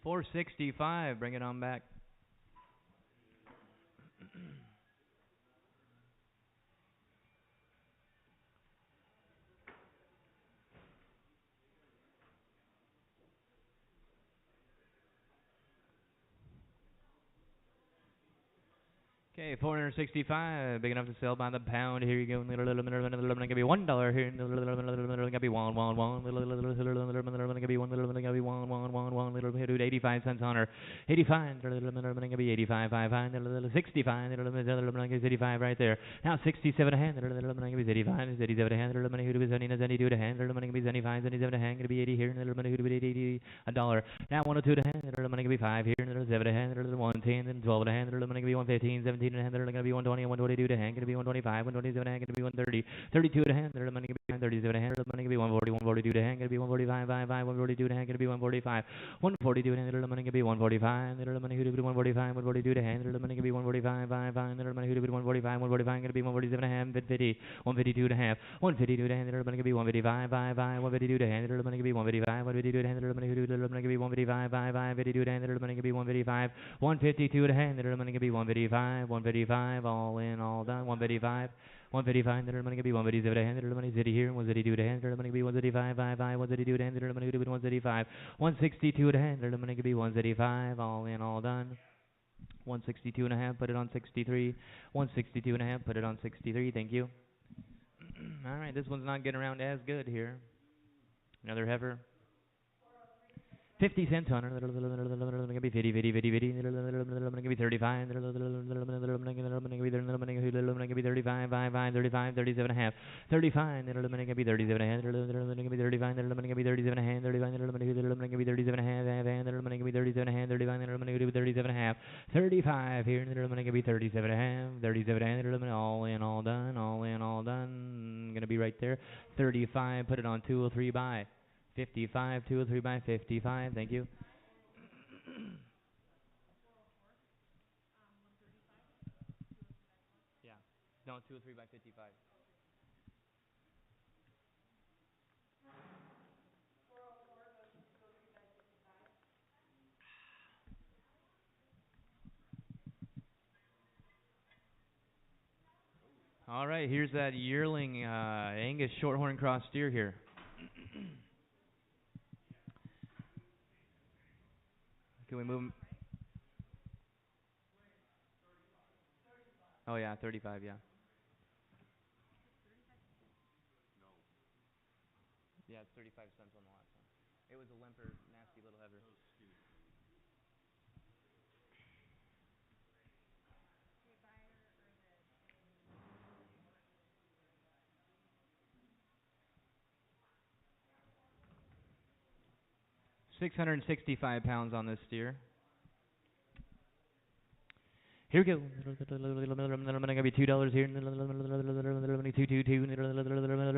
$465. Bring it on back. Okay, 465, big enough to sell by the pound. Here you go. Gonna be $1 here. Gonna be one. Gonna be one. Little bit 85 cents on her. 85. Gonna be 85. 65. 85 right there. Now 67 a hand. Gonna be 85. 87 a hand. Money who be 72 a hand. Money gonna be 75. 77 a hand. Gonna be 80 here. Money who be 80 a dollar. Now 102 a hand. Money gonna be 5 here. 7 a hand. 110. 12 a hand. Money gonna be 115. 17 a hand, they're going to be 120, 122 to hand, going to be 125, 127 a hand, going to be 130, 32 to hand, they're going to be 37 a hand, they're going to be 140, 142 to hand, going to be 145, 142 to hand, going to be 145, 142 to hand, they're going to be 145, they're going to be 145, 142 to hand, they're going to be 145, 5, they're going to be 145, 145, going to be 147 a hand, 50, 152 to hand, 152 to hand, they're going to be 155, 152 to hand, they're going to be 155, 152 to hand, they're going to be 155, 52 to hand, they're going to be 155, 152 to hand, they're going to be 155, 155, all in, all done, 155, 155, they're going to be 157 to hand, they're going to be here, 132 to hand, they're going to be 135, 132 to hand, they're going to be 135, 162 to hand, they're going to be 135, all in, all done. 162 and a half, put it on 63. 162 and a half, put it on 63. Thank you. All right, this one's not getting around as good here. Another heifer. 50 cents on her. Gonna be 50, 50, 50, 50. Gonna be 35. Gonna be 35, 35, 37 and a half. 35. Gonna be 37 and a half. Gonna be 35. Gonna be 37 and a half. 35. Gonna be 37 and a half. Gonna be 37 and a half. 35. Gonna be 37 and a half. 35 here. Gonna be 37 and a half. 37 and a half. All in, all done. All in, all done. Gonna be right there. 35. Put it on 203 buy. 55, 203 by 55, thank you. Yeah, no, 203 by 55. All right, here's that yearling Angus Shorthorn Cross steer here. Can we move him? Oh, yeah, 35, yeah. Yeah, it's 35 cents on the last one. It was a limper, nasty little heifer. 665 pounds on this steer. Here we go. Gonna be $2 here. $222.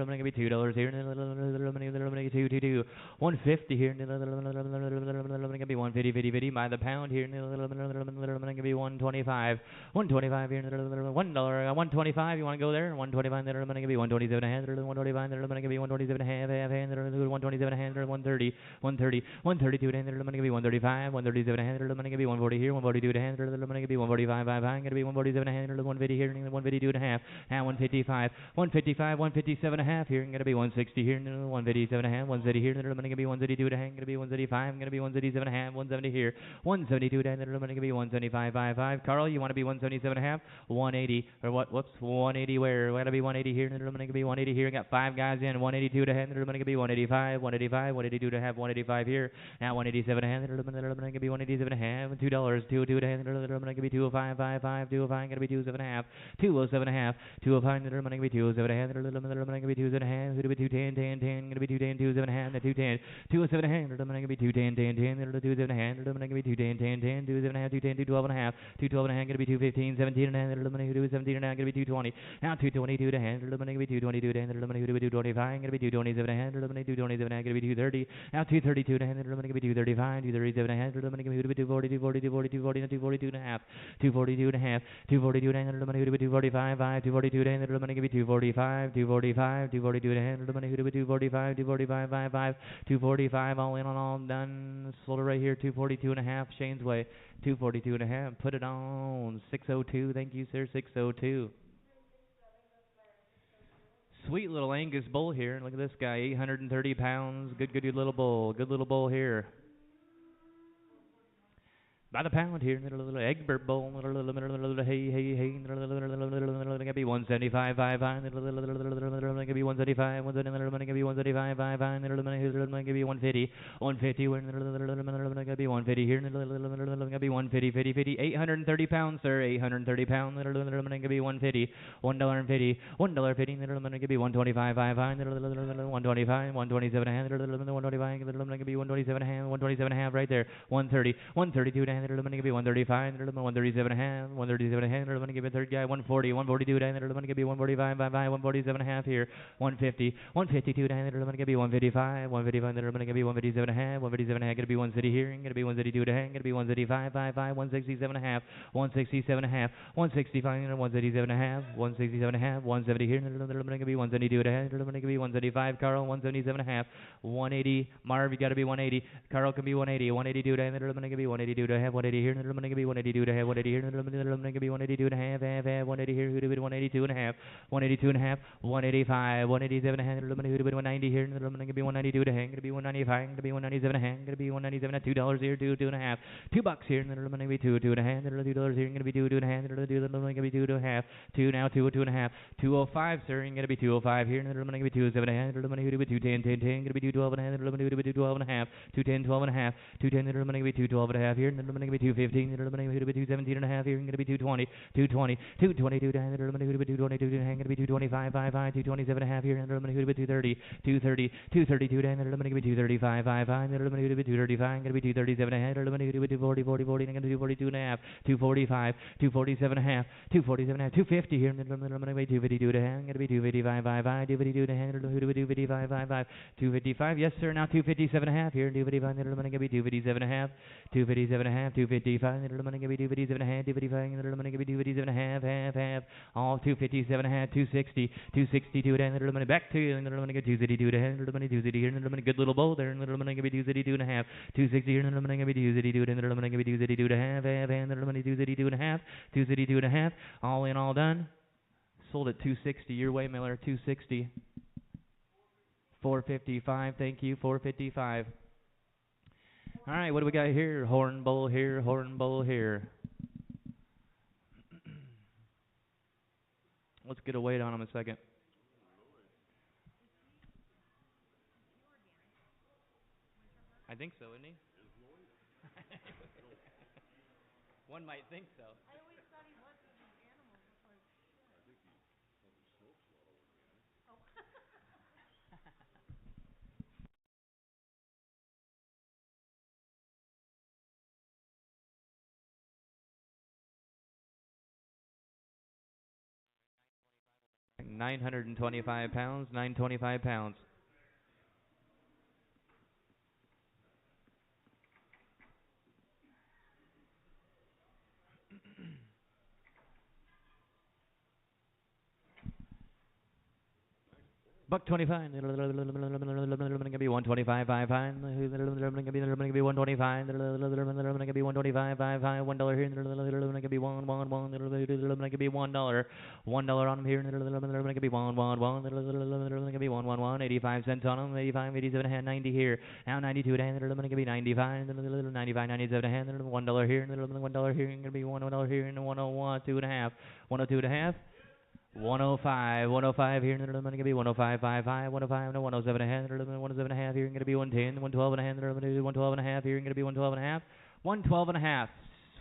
Gonna be $2 here. $222. 150 here. Gonna be 150, 50, 50 by the pound here. Gonna be 125. 125 here. $1. 125. You want to go there? 125. Gonna be 127 a hand. 125. Gonna be 127 a half. 127 a hand. 130. 130. 132 a hand. Gonna be 135. 137 a hand. Gonna be 140 here. 142 a hand. Gonna be 145. I'm going to be 147 a hand, 150 here, 152 and a half, and 155, 155, 157 and a half here, going to be 160 here, 157 a hand, 130 here, going to be 132 and a hand, going to be 135, going to be 137 and a half, 170 here, 172 and a hand, going to be 175, 55. Carl, you want to be 177 and a half, 180, or what? Whoops, 180 where? We're going to be 180 here, going to be 180 here. Got 5 guys in, 182 to hand, going to be 185, 185, 182 to have 185 here, now 187 a hand, going to be 187 and a half, $2, 202 to hand, going to be 205. 205, 205, gonna be 207 and a half, 207 and a half, 205, gonna be 207 and a half, gonna be 207 and a half, gonna be 210, 10, gonna be 210, 207 and a half, 210, 207 and a half, gonna be 210, 10, 10, 207 and a half, gonna be 210, 10, 10, 207 and a half, 210, 212 and a half, 212 and a half, gonna be 215, 17 and a half, gonna be 17 and a half, gonna be 220, now 222 to hand, gonna be 222 to hand, gonna be 225, gonna be 227 and a half, gonna be 227 and a half, gonna be 230, now 232 to hand, gonna be 235, 237 and a half, gonna be 240, 240, 240, 240, 240 and a half, 240 242 and a half, 242 and a half, 245, 242 and a half, 245, 245, 242 and a half, 245, 245, 245, all in on all done. Sold it right here, 242 and a half, Shane's Way, 242 and a half, put it on, 602, thank you sir, 602. Sweet little Angus bull here. Look at this guy, 830 pounds. Good little bull. Good little bull here. By the pound here, little Egbert bull, hey, gonna be 175, gonna be 175, gonna be 175, gonna be 150, 150, gonna be 150 here, gonna be 150, 50, 830 pounds, sir, 830 pounds, gonna be 150, $1.50, $1.50, gonna be 125, 125, 127, 125, gonna be 127, 127 right there, 130, 132. I'm going to give you 135, 137 and a half, 137 and a half, I'm going to give you a third guy 140, 142, I'm going to give you 145, 147 and a half here, 150, 152, I'm going to give you 155, 155, I'm going to give you 157 and a half, 157 and a half, going to be 130 here, going to be 132 and a half, going to be 135, 167 and a half, 167 and a half, 165, 137 and a half, 167 and a half, 170 here, I'm going to be 172 and a half, I'm going to give you 175, Carl, 177 and a half, 180, Marv, you got to be 180, Carl can be 180, 182, I'm going to give you 182 to have 180 here, I'm going to be 182 to have 180 here, I'm going to be 182 and a half, 180 here, who do it 182 and a half, 182 and a half, 185, 187 and a half, I'm going to be 190 here, I'm going to be 192 to hang, going to be 195, going to be 197 to hang, going to be 197 at $2 here, two and a half, $2 here, and then I'm going to be two and a half, $2 here, I'm going to be two and a half, I'm going to be two and a half, two now, two and a half, 205, sir, I'm going to be 205 here, and then I'm going to be 207 and a half, I'm going to be 210, 10, going to be 212 and a half, I'm going to be 212 and a half, 210, 12 and a half, 210, then I'm going to be 212 and a half here, and then I'm going to be 215, then I'm going to be 217 and a half here, I'm going to be 220, 220, 222, then I'm going to be 222, then I'm going to be 225, 227 and a half here, and then I'm going to be 230, 230, 232, then I'm going to be 235, then I'm going to be 235, I'm going to be 237 and a half, I'm going to be 240, 40, 40, and I'm going to be 242 and a half, 245, 247 and a half, 247 and a half, 250 here, and then I'm going to be 252 and a half, I'm going to be 255, 252 and a half, 255, 255, yes sir, now 257 and a half here, 255, then I'm going to be 257 and a half, 257 and a half, 255, then I'm going to be 257 and a half, 255, then I'm going to be 257 and a half, half, all 257 and a half, 260, 262 and a half, then I'm going to back to you, and then I'm going to get 262 and a half, then I'm going to 260 here, and then I'm going to good little bowl there, and then I'm going to be 262 and a half, 260 here, and then I'm going to be 262, and then I'm going to be 262 and a half, and then I'm going to be 262 and a half, 262 and a half, all in, all done. Sold at 260, your way, Miller, 260. 455, thank you, 455. All right, what do we got here? Horn bull here, horn bull here. Let's get a weight on him a second. I think so, isn't he? One might think so. I always thought he was with these animals. It's like, I think he smokes a lot of organic. 925 pounds, 925 pounds. Buck 25. Gonna be 125, 5, gonna be 125, gonna be 125, 5, $1 here, gonna be $1, gonna be $1 on him here, gonna be gonna be 85 cents on him, 85, 87 hand, 90 here, now 92 hand, gonna be 95, 95, 97 hand, $1 here, $1 here, gonna be $1 here, and 101, 2.5, 102 and a half. 105, 105 here, and I'm going to be 105, 5, 105, no, 107 and a half, 107 and a half here, and going to be 110, 112 and a half, 112 and a half here, and going to be 112 and a half, 112 and a half.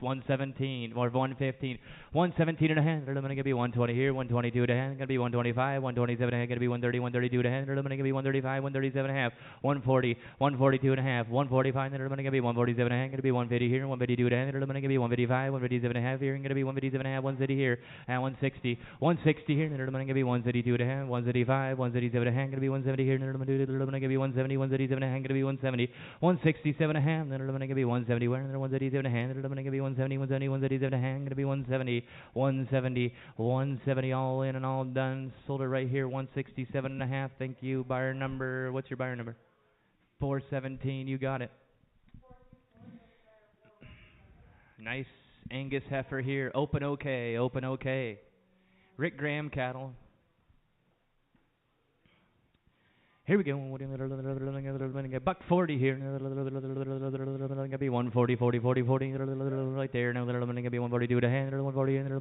117 or 115, 117 and a half. I'm going to be 120 here, 122 and a half. Going to be 125, 127 and a half. Going to be 130, 132 and a half. I'm going to be 135, 137 and a half. 140, 142 and a half. 145. I'm going to be 147 and a half. Going to be 150 here, 152 and a half. I'm going to be 155, 157 and a half here. Going to be 157 and a half. 130 here, and 160, 160 here. I'm going to be 132 and a half. 135, 137 and a half. Going to be 170 here. I'm going to be 170, 137 and a half. Going to be 170, 167 and a half. Then I'm going to be 170. Where? 137 and a half. I'm going to be 170. 170, 170, 177 and a half, gonna be 170, 170, 170 all in and all done. Sold it right here, 167 and a half. Thank you. Buyer number, what's your buyer number? 417, you got it. Nice Angus heifer here. Open okay, open okay. Rick Graham cattle. Here we go. Buck 40 here. Gonna be 140, 40, 40, 40. Right there. Now gonna be 142 to hand. 140. Gonna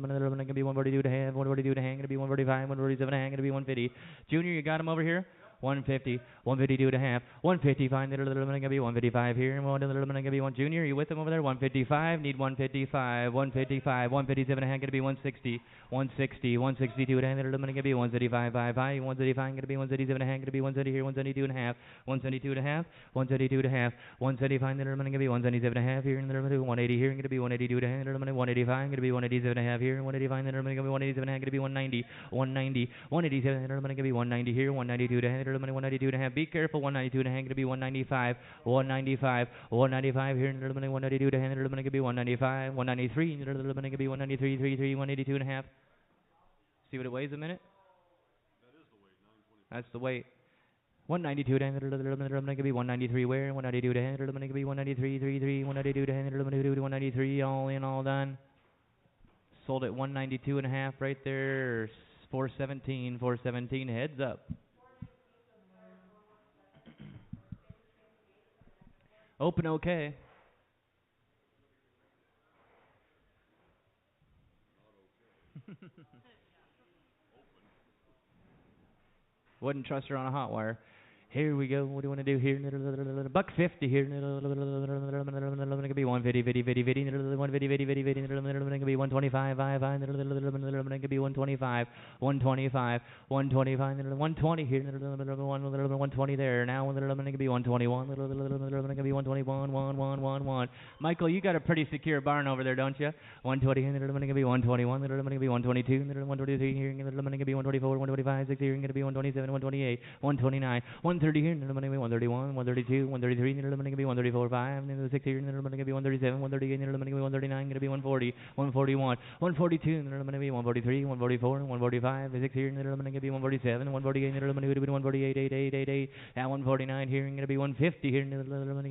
be 142 to hand. 142 to hand. Gonna be 145. 147 to hand. Gonna be 150. Junior, you got him over here. 150, 152 and a half, 155, gonna be 155 here, gonna be one junior, you with him over there? 155, need 155, 155, 157 and a half, gonna be 160, 160, 162 and a half, gonna be 135, 135, gonna be 137 and a half, gonna be 170 here, 172 and a half, 172 and a half, 172 and a half, 175, gonna be 177 and a half here, 180 here, gonna be 182 and a half, 185, gonna be 187 and a half here, 185, gonna be 187 and a half, gonna be 190, 190, 187, gonna be 190 here, 192 and a half, 192 and a half. Be careful, 192 and a half. Going to be 195, 195, 195 here. 192 and a half. Going to be 195, 193. Going to be 193, 33, 182 and a half. See what it weighs a minute? That's the weight. 192 to hand, going to be 193 where? 192 to hand, going to be 193, 33, 192 to hand, 193, all in, all done. Sold at 192 and a half right there. 417, 417, heads up. Open okay. Wouldn't trust her on a hot wire. Here we go. What do you want to do here? Buck 50 here. Gonna be 150, 50, 50, 50, 150, 50, 50, 50, gonna be 125, 5, gonna be 125, 125, 125, 120 here. 120 there. Now gonna be 121. Gonna be 121, 1, 1, 1, 1. Michael, you got a pretty secure barn over there, don't you? 120 here. Gonna be 121. Gonna be 122. 123 here. Gonna be 124, 125, 6 here. Gonna be 127, 128, 129, 130 here, 131, 132, 133, gonna be 134, 5, 6 here, gonna be 137, 138, gonna be 139, gonna be 140, 141, 142, gonna be 143, 144, 145, 6 here, gonna be 147, 148, gonna be 148, 8, 8, 8, 8, at 149 here, gonna be 150 here, gonna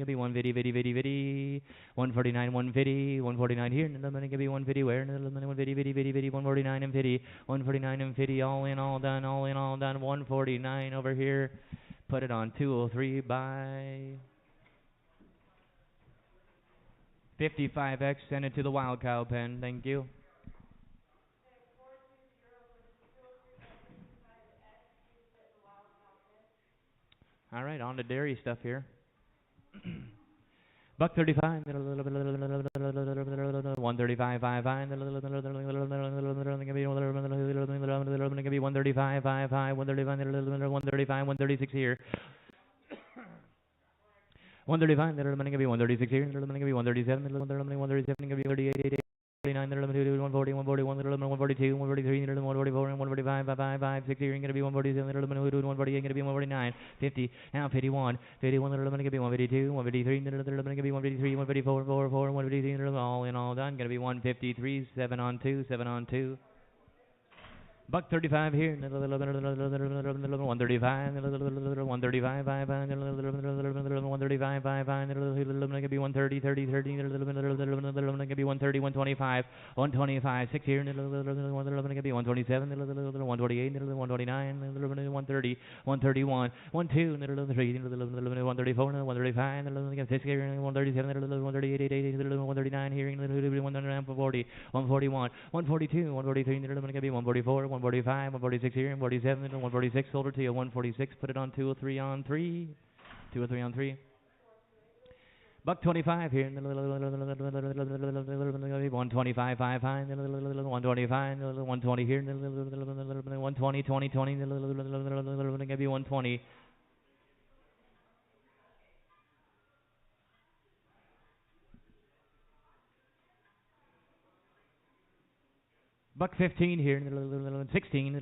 be 150, 50, 50, 50, 149, 150, 149 here, gonna be 150 where, 150, 50, 50, 50, 149 and 50, 149 and 50, all in, all done, all in, all done, 149 over here. Put it on 203 by 55X. Send it to the Wild Cow pen. Thank you. All right, on to dairy stuff here. Buck 35, 135, 5, 5, gonna be 135, 5, 5, 135, 136 here. 135, gonna be 136 here, gonna be 137, 137, gonna be 138, 139, 140, 141, 142, 143, 144, 145, 5, 6 here, gonna be 147, 148, gonna be 149, 50, now 51, 51, gonna be 152, 153, gonna be 153, 154, 4, 153, all in, all done, gonna be 153, 7 on 2, 7 on 2. Buck 35 here, 135, 135, 5, 135, 5, gonna be 130, 30, 30, gonna be 130, 125, 125, 6 here, gonna be 127, 128, 129, 130, 131, 12, 134, 135, 6 here, 137, 138, 139 here, 140, 141, 142, 143, gonna be 144, 145, 146 here, 147, 146, sold her to you, 146, put it on 203 on 3, 203 on 3. Buck 25 here, 125, 5, 5, 125, 120 here, 120, 20, 20, gonna be 120. Buck 15 here, 16,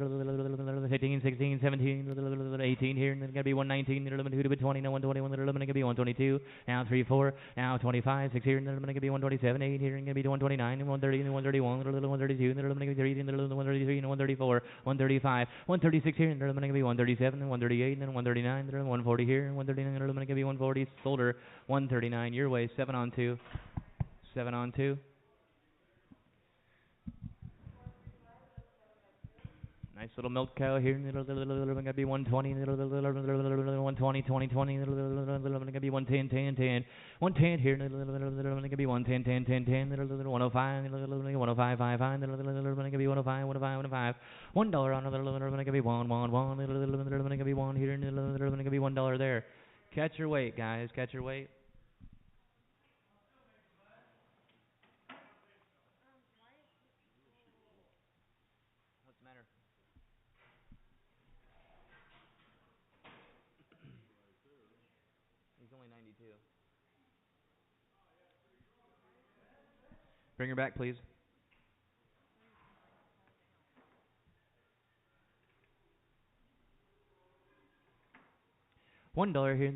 15, 16, 17, 18 here, and then gonna be 119, 20, now 121, gonna be 122, now 3, 4, now 25, 6 here, and then gonna be 127, 8 here, and gonna be 129, 130, 131, 132, 133, 133, 134, 135, 136 here, and then gonna be 137, 138, and then 139, 140 here, 139, gonna be 140, shoulder, 139, your way, 7 on 2, 7 on 2. Nice little milk cow here. Gonna be 120, 120, 20, 20. Gonna be 110, 10, 10. 110 here. Gonna be 110, 10, 10, 10. 105, 105, 5, 5. Gonna be 105, 105, 105. $1 on. Gonna be 1, 1, 1. Gonna be 1 here. Gonna be $1 there. Catch your weight, guys. Catch your weight. What's the matter? He's only 92. Bring her back, please. $1 here.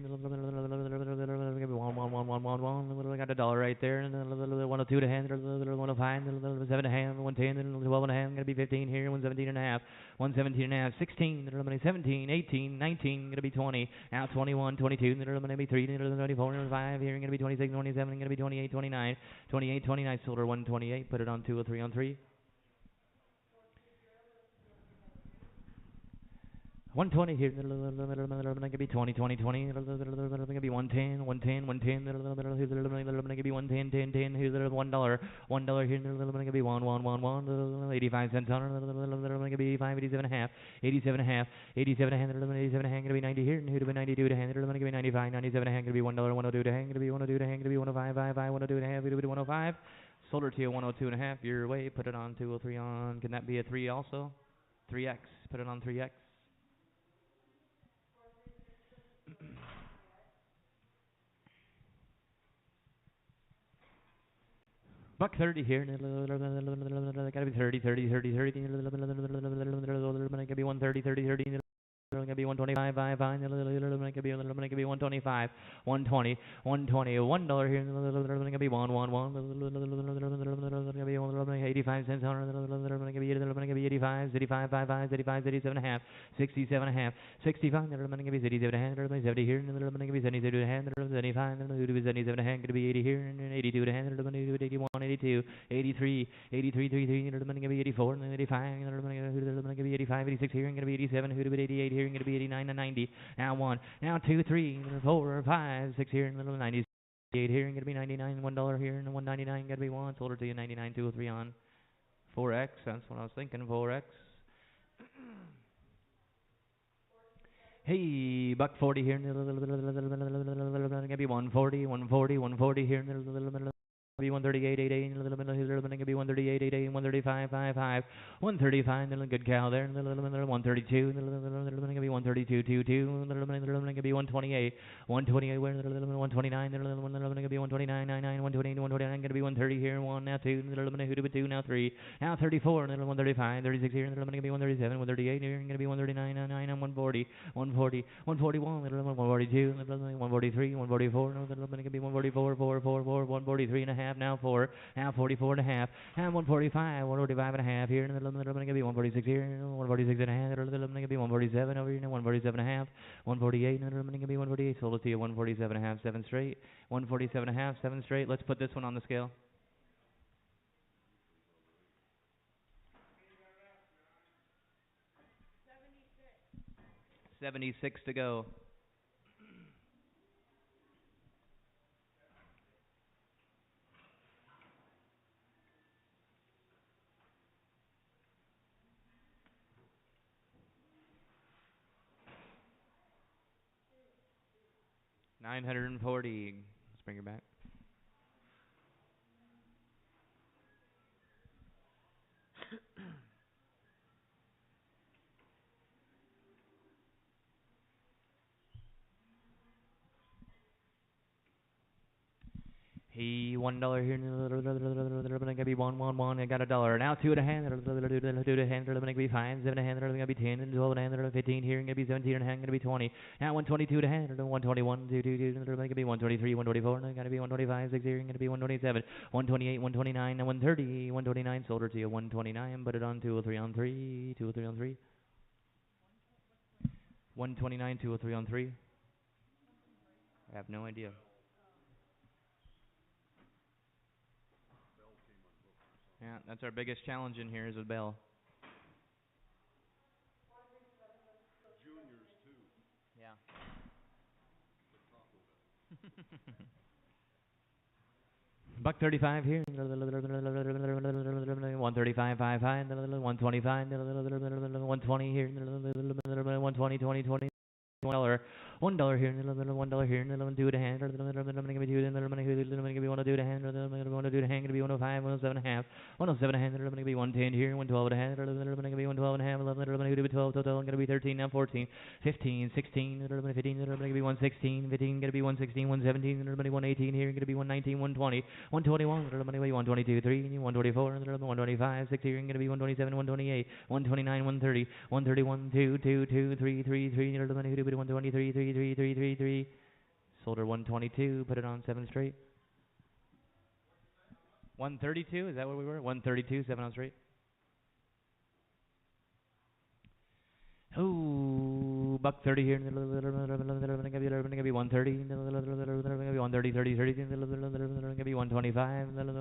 One. Got a dollar right there. 102 to hand. 105. 7 to hand. 110. 12 and a half. Gonna be 15 here. 117 and a half. 117 and a half. 16. 17. 18. 19. Gonna be 20. Now 21. 22. Gonna be 3. 24. 25 here. Gonna be 26. 27. Gonna be 28. 29. 28. 29. Shoulder 128. Put it on 2 or 3 on 3. 120 here. Gonna be 20, 20, 20. Gonna be 110, 110, 110. Gonna be 110, 10, 10. Here's $1. $1 here. Gonna be 1, 1, 1, 1. 85 cents on it. Gonna be 85, 87 and a half. 87 and a half. 87 a hand. 87 a hand. Gonna be 90 here. Gonna be 92 to hand. Gonna be 95, 97 a hand. Gonna be $1. 102 to hand. Gonna be 102 to hand. Gonna be 105, 5, 5. 102 and a half. Gonna be 105. Sold her to you 102 and a half. Your way. Put it on 2 or 3 on. Can that be a 3 also? 3x. Put it on 3x. Buck 30 here. Gotta be 30, 30, 30, 30. Gotta be 130, 30, 30. Gonna be 125, 5, 5. Gonna be 125, 120, 120. $1 here. Gonna be 1, 1, 1. Gonna be 85 cents. Gonna be 85, 85, 5, 5, 85, 87 and a half, 67 and a half, 65. Gonna be 87 and a half. 70 here. Gonna be 77 and a half. 75. Gonna be 77 and a half. Gonna be 80 here. 82 and a half. Gonna be 81, 82, 83, 83, 33. Gonna be 84, 85. Gonna be 85, 86 here. Gonna be 87. Gonna be 88 here. Going to be 89 and 90. Now 1, now 2, 3, 4, 5, 6 here, and 98 here, and going to be 99, $1 here, and 199, got to be 1. Sold her to you 99, 2 or 3 on 4x. That's what I was thinking, 4x. Hey, buck 40 here, going to be 140, 140, 140 here, be 138, 88, gonna be 138, 88, 135, 55, 135, good cow there, 132, gonna be 132, 22, gonna be 128, 128, 129, gonna be 129, 99, 128, 129, gonna be 130 here, 1, now 2, 2, now 3, now 34, 135, 36 here, gonna be 137, 138 here, gonna be 139, 9, 140, 140, 141, 142, 143, 144, gonna be 144, 4, 4, 4, 143 and a half. Now 4, now 44 and a half, and 145, 145 and a half here, and then going to be 146 here, 146 and a half, and then going to be 147 over here, 147 and a half, 148, and then going to be 148, sold it to you 147 and a half, 7 straight, 147 and a half, 7 straight. Let's put this one on the scale. 76 to go. $940. Let's bring her back. He $1 here, gonna be one. I got $1. Now two and a hand, two to hand, gonna be five, seven and a hand, gonna be 10, and 12 and a hand, 15 here, gonna be 17 and a hand, gonna be 20. Now 122 to hand, 121, gonna be 123, 124, gonna be 125, 6 here, gonna be 127, 128, 129, 130, 129. Sold her to you 129. Put it on 203 on 3, 203 on 3. 129, 203 on 3. I have no idea. Yeah, that's our biggest challenge in here is with Bell. Juniors too. Yeah. Buck 35 here. 135, 5 high. 125, 120 here. 120, 20, 20. $1 here, $1 here, $2 to hand, $2 to hand, $1 to hand, gonna be 105, 107 and a half, 107 and a half, gonna be 110 here, 112 and a half, gonna be 112 and a half, 11, gonna be 12 total, gonna be 13, now 14, 15, 16, 15, gonna be 116, 15, gonna be 116, 117, gonna be 118 here, gonna be 119, 120, 121, gonna be 122, 3, 124, 125, 6 here, gonna be 127, 128, 129, 130, 131, 2, 2, 2, 3, 3, 3, 123, 3, 3, 3, 3, 3. Sold her 122. Put it on 7 straight. 132. Is that what we were? 132. 7 on straight. Oh, buck 30 here. Gonna be 130. Gonna be 130, 30, 30. Gonna be 125. Gonna be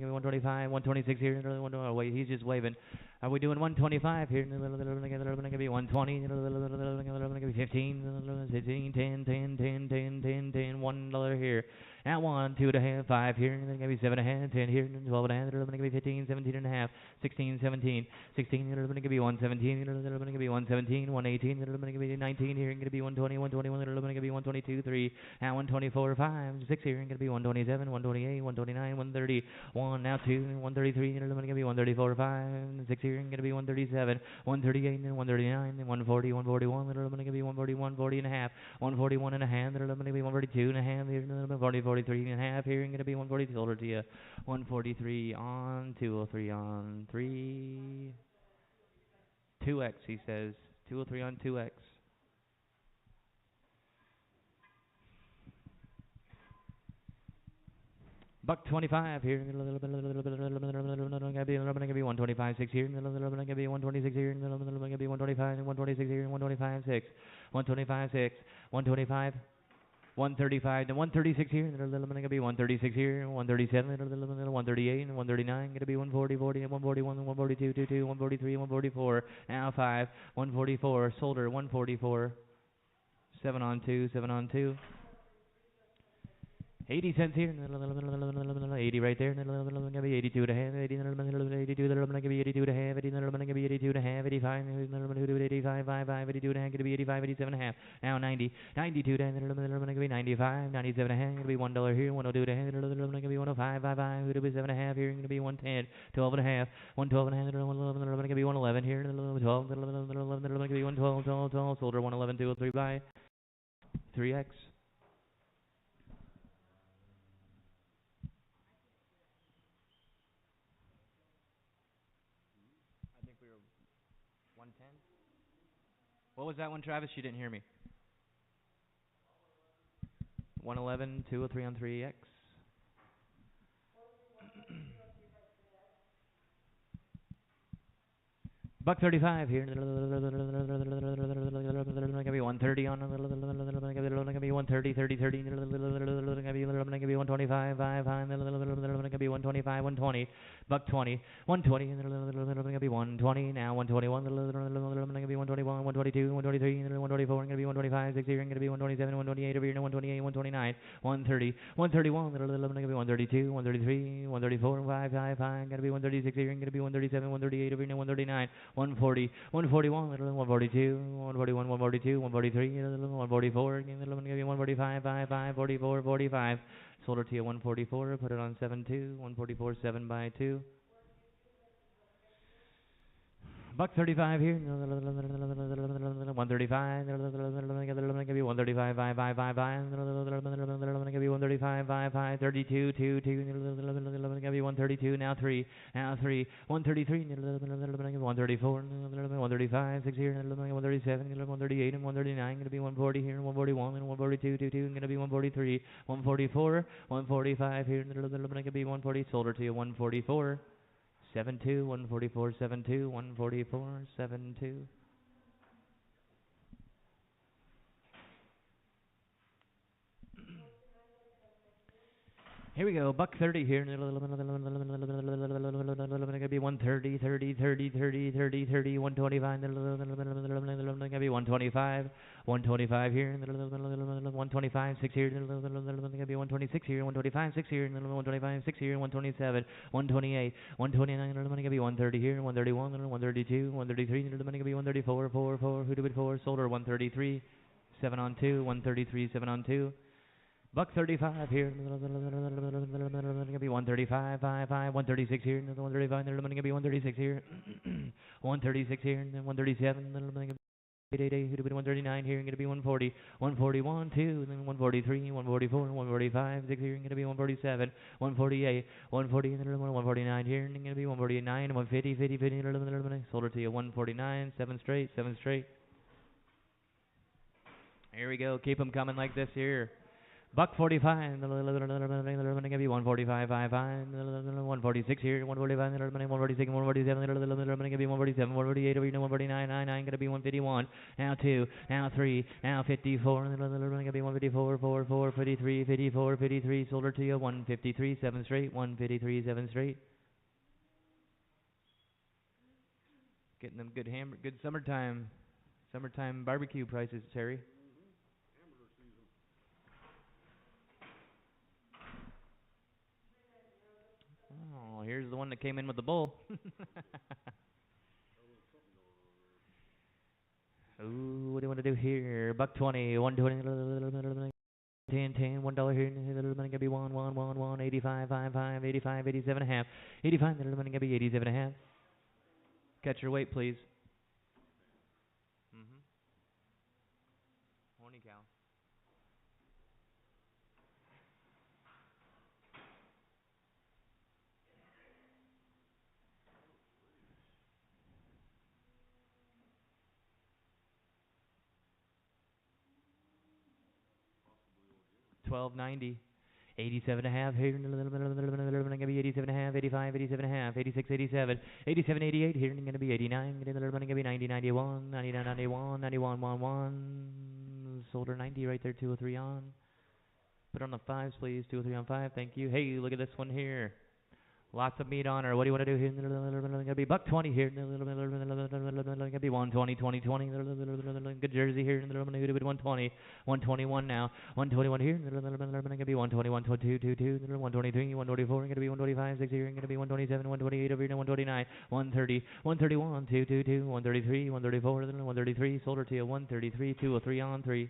125. 126 here. Oh, wait, he's just waving. Are we doing 125 here? Gonna be 120. Gonna be 15. 15, 10, 10, 10, 10, 10, 10. $1 here. At 1, 2 and a half, 5 here, then gonna be 7 and a half, 10 here, 12 and a half, then gonna be 15, 17 and a half, 16, 17, 16, then gonna be 117, then gonna be 117, 118, then gonna be 19 here, gonna be 120, 121, then gonna be 122, 3, at 124, 5, 6 here, gonna be 127, 128, 129, 130, 1, now 2, 133, then gonna be 134, 5, 6 here, gonna be 137, 138, then 139, then 140, 141, then gonna be 141, 40 and a half, 141 and a half, then gonna be 142 and a half, here, 43 and a half here, and gonna be 140. Sold her to you 143 on 203 on 3. 2x, he says. 203 on 2x. Buck 25 here, gonna be 125 6 here, gonna be 126 here, gonna be 125 126 here, 125 6, 125 6, 125. 135 to 136 here, gonna be 136 here, 137, 138, 139, gonna be 140, 40, 141, 142, 22, 143, 144, now 5, 144, sold her 144, 7 on 2, 7 on 2. 80 cents here, 80 right there, gonna be 82 to half, 82 gonna be 82 to half, 80 gonna be 82 to half, 85, 85, 55, 82 to half, gonna be 85, 87 and a half, now 90, 92 to half, gonna be 95, 97 and a half, gonna be $1 here, 102 to half, gonna be 105, 55, gonna be 7 and a half here, gonna be 110, 12 and a half, 112 and a half, gonna be 111 here, 12, gonna be 112, 12, sold her 111, 203 by 3x. I think we were 110. What was that one, Travis? You didn't hear me. 111, 203 on 3x. Buck 35 here. Gonna be 130 on. Gonna be 130, 30, 30. Gonna be 125, 5, gonna be 125, 120. Buck 20, 120. Gonna be 120 now. 121. Gonna be 121, 122, 123, 124. Gonna be 125, 6 here. Gonna be 127, 128 over here. 128, 129, 130, 131. Gonna be 132, 133, 134, 5, 5, 5. Gonna be 136 here. Gonna be 137, 138 over here. 139. 140, 141, 142, 141, 142, 143, 144, 145, 5, 44, 45. Sold her to you 144, put it on 7-2, 144, 7 by 2. Buck 35 here. 135. Give you 135. 5 5 5 5. Give you 135. 5 5 32 2 2. Give you 132. Now 3. Now 3. 133. 134. 135. 6 here. 137. 138 and 139. Gonna be 140 here. 141 and 142. 2 2. Gonna be 143. 144. 145 here. Gonna be 140. Solder to you. 144. 7-2, 144, 7-2, 144, 7-2. Here we go, buck 30 here. Gonna be 130, 30, 30, 30, 30, 30, 125. Gonna be 125, 125 here. 125, 6 here. Gonna be 126 here. 125, 6 here. 125, 6 here. 127, 128, 129. Gonna be 130 here. 131, 132, 133. Gonna be 134, 4, 4. Who do it for? Solder 133, 7 on 2, 133, 7 on 2. Buck 35 here. Gonna be 135, 5, 5, 136 here. 135. Gonna be 136 here. 136 here. 137. Gonna be 139 here. Gonna be 140. 141, 2. Then 143, 144, 145, 6 here. Gonna be 147, 148, 140. 149 here. Gonna be 149, 150, 50, 50. Solder to you. 149, 7 straight, 7 straight. Here we go. Keep them coming like this here. Buck 45, gonna be 145, 5, 5, 146 here, 145, 146, 147, gonna be 147, 148, 149, 99, gonna be 151, now 2, now 3, now 54, gonna be 154, 4, 4, 53, 54, 53, solder to you, 153, 7 straight, 153, 7 straight. Getting them good summertime barbecue prices, Terry. Oh, here's the one that came in with the bull. Ooh, what do you want to do here? Buck 20, 120, 10, 10, $1 here. Gonna be 1, 1, 1, 1, 85, 5, 5, 85, 87 and a half. 85, gonna be 87 and a half. Catch your weight, please. Horny cow. 1290. 87 and a half here. Gonna be 87 and a half, 85, 87 and a half, 86, 87, 87, 88 here. Gonna be 89. Gonna be 90, 91, 99, 91, 91, 11. Solder 90 right there. 203 on. Put on the fives, please. 203 on 5. Thank you. Hey, look at this one here. Lots of meat on her. What do you want to do here? Gonna be buck 20 here. Gonna be 120, 20, 20. Good jersey here. 120, 121 now. 121 here. Gonna be 121, 22, 22, 123, 124. Gonna be 125, 6 here. Gonna be 127, 128 over here. 129, 130, 131, 222, 133, 134, 133. Solder to you. 133, 203 on 3.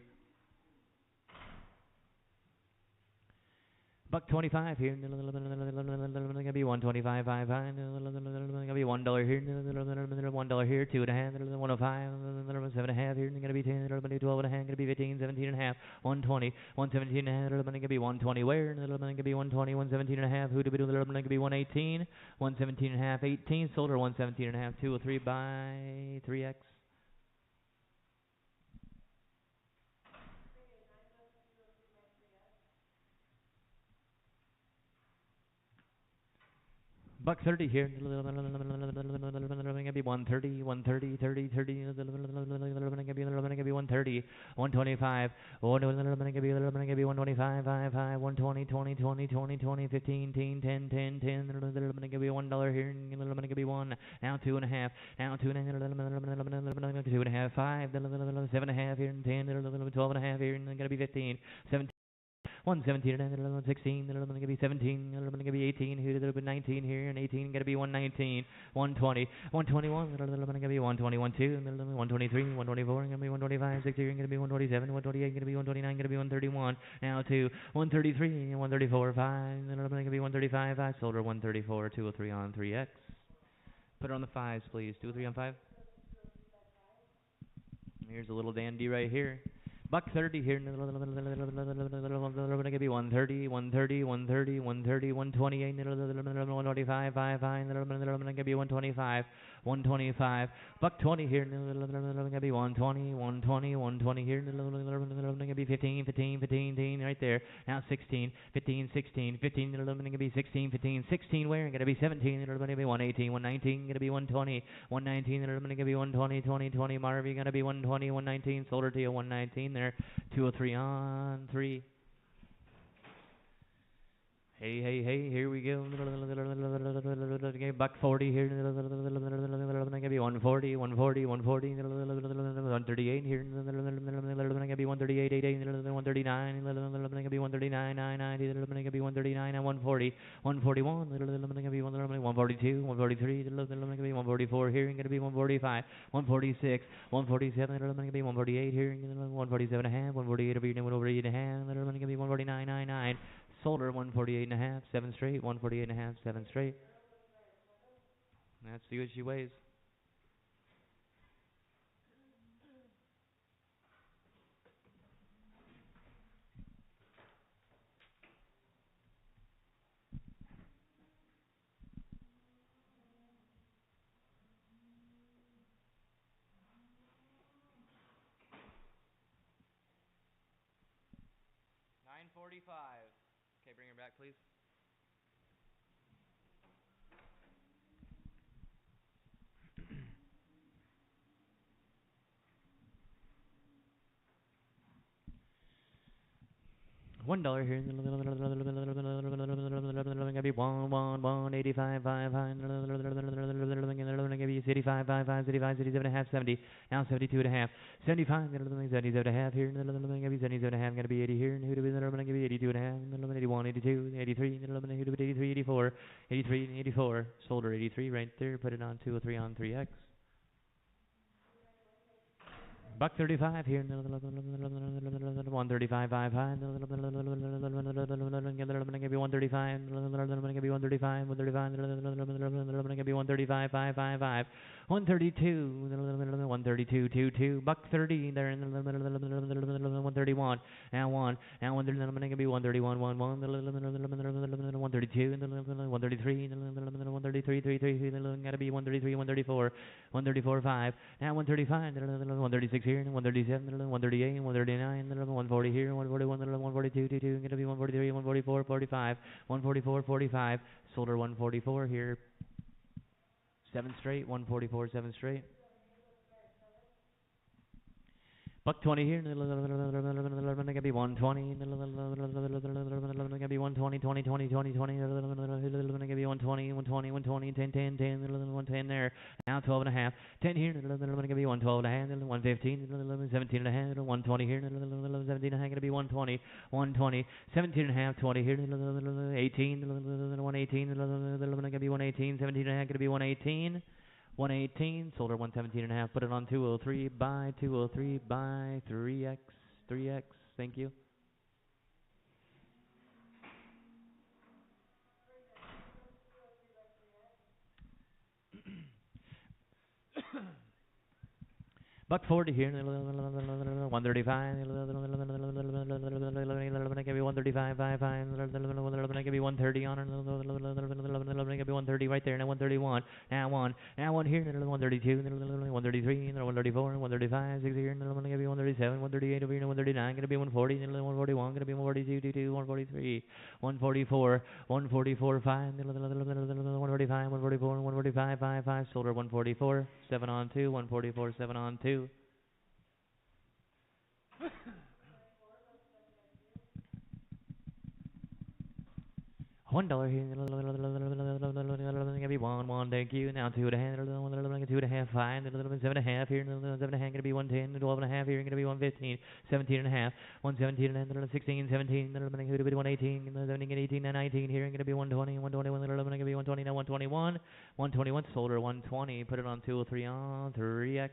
Buck 25 here. Gonna be 125, 5, 5. Gonna be $1 here. $1 here. 2 and a half. 105. 7 and a half here. Gonna be 10. 12 and a half. Gonna be 15. 17 and a half. 120. 117 and a half. Gonna be 120 where? Gonna be 120. 117 and a half. Who do we do? Gonna be 118. 117 and a half. 18. Solder 117 and a half. 203 by 3x. Buck 30 here. Gonna be 130, 130, 30, 30. Gonna be 130, 125. Gonna be 125, 5, 5, 120, 20, 20, 20, 20, 15, 10, 10, 10, 10. Gonna be $1 here. Gonna be 1. Now 2 and a half. Now 2 and a half. 2 and a half. 5. 7 and a half here. 10. 12 and a half here. Gonna be 15. 17. 117 and 16, gonna be 17, gonna be 18, here to 19 here, and 18 gonna be 119, 120, 121, gonna be 121, 2, 123, 124, gonna be 125, 6 here, gonna be 127, 128, gonna be 129, gonna be 131, now 2, 133, 134, 5, gonna be 135, 5, solder 134, 203 on 3x. Put it on the 5s, please. 203 on 5. Here's a little dandy right here. Buck 30 here. Gonna be 130, 130, 130, 130, 128, 125, 5, 5, gonna be 125, 125. Buck 20 here. Gonna be 120, 120, 120 here. Gonna be 15, 15, 15, 15 right there. Now 16, 15, 16, 15. Gonna be 16, 15, 16. Where? Gonna be 17. Gonna be 118, 119. Gonna be 120, 119. Gonna be 120, 20, 20. Marvy gonna be 120, 119. Solar to you 119 there. 203 on 3. Hey, hey, hey, here we go. Buck 40 here. Gonna be 140, 140, 140, 138 here. Gonna be 138, 139, gonna be 139, 990, gonna be 139 and 140, 141, gonna be 142, 143, gonna be 144 here, gonna be 145, 146, 147, gonna be 148 here, 147 and a half, 148 over here, 148 and a half, gonna be 149, 99. Solder 148 and a half, 7 straight, 148 and a half, 7 straight. That's the way she weighs. $9.45. Okay, bring her back, please. $1 here. Gonna be 185, 5, gonna give you 85, 5, 5, 75, 77 and a half, 70. Now 72 and a half, 75, 77 and a half here. Gonna be 77 and a half, gonna be 80 here. Gonna be 82 and a half, 81, 82, 83, 83, 84, 83, 84. Shoulder 83 right there. Put it on 203 on 3X. Buck 35 here. 135, 5, 5. Gonna give you 135. Gonna give you 135. 135. Gonna be 135, 5, 5, 5. 132. 132, 2, 2. Buck 30 there. 131. Now 1. Now 1. Gonna be 131, 1, 1. 132. 133. 133, 3, 3. Gotta be 133, 134. 134, 5. Now 135. 136 here, 137, 138, 139, 140 here, 141, 142, 22, gonna be 143, 144, 45, 144, 45, shoulder 144 here, 7 straight, 144, 7 straight. Buck 20 here, gonna be 120, gonna be 120, 20, 20, 20, 20, gonna be 120, 120, 120, 10, 10, 10, 110 there. Now 12 and a half, 10 here, gonna be 112 and a half, 115, 17 and a half, 120 here, 17 and a half, gonna be 120, 120, 17 and a half, 20 here, 18, 118, gonna be 118, 17 and a half, gonna be 118. 118, shoulder 117 and a half, put it on 203 by 203 by 3X, 3X, thank you. Buck 40 here, 135, give me 135, 5, 5, give me 130 on it, give me 130 right there, now 131, now 1 here, 132, 133, 134, 135, 6 here, give me 137, 138 over here, 139, gonna be 140, 141, gonna be 142, 22, 143, 144, 144, 5, 145, 144, 145, 5, 5, shoulder 144, 7 on 2, 144, 7 on 2. $1 here. Gonna be 1, thank you. Now 2 and a half, 2 and a half, 5, 7 and a half here, 7 and a half, gonna be 110, 12 and a half here, gonna be 115, 17 and a half, 117 and a half, 16, 17, gonna be 118, 17, 18, 19 here, gonna be 120, 121, gonna be 120, now 121, 121, shoulder 120, put it on 203 on 3X.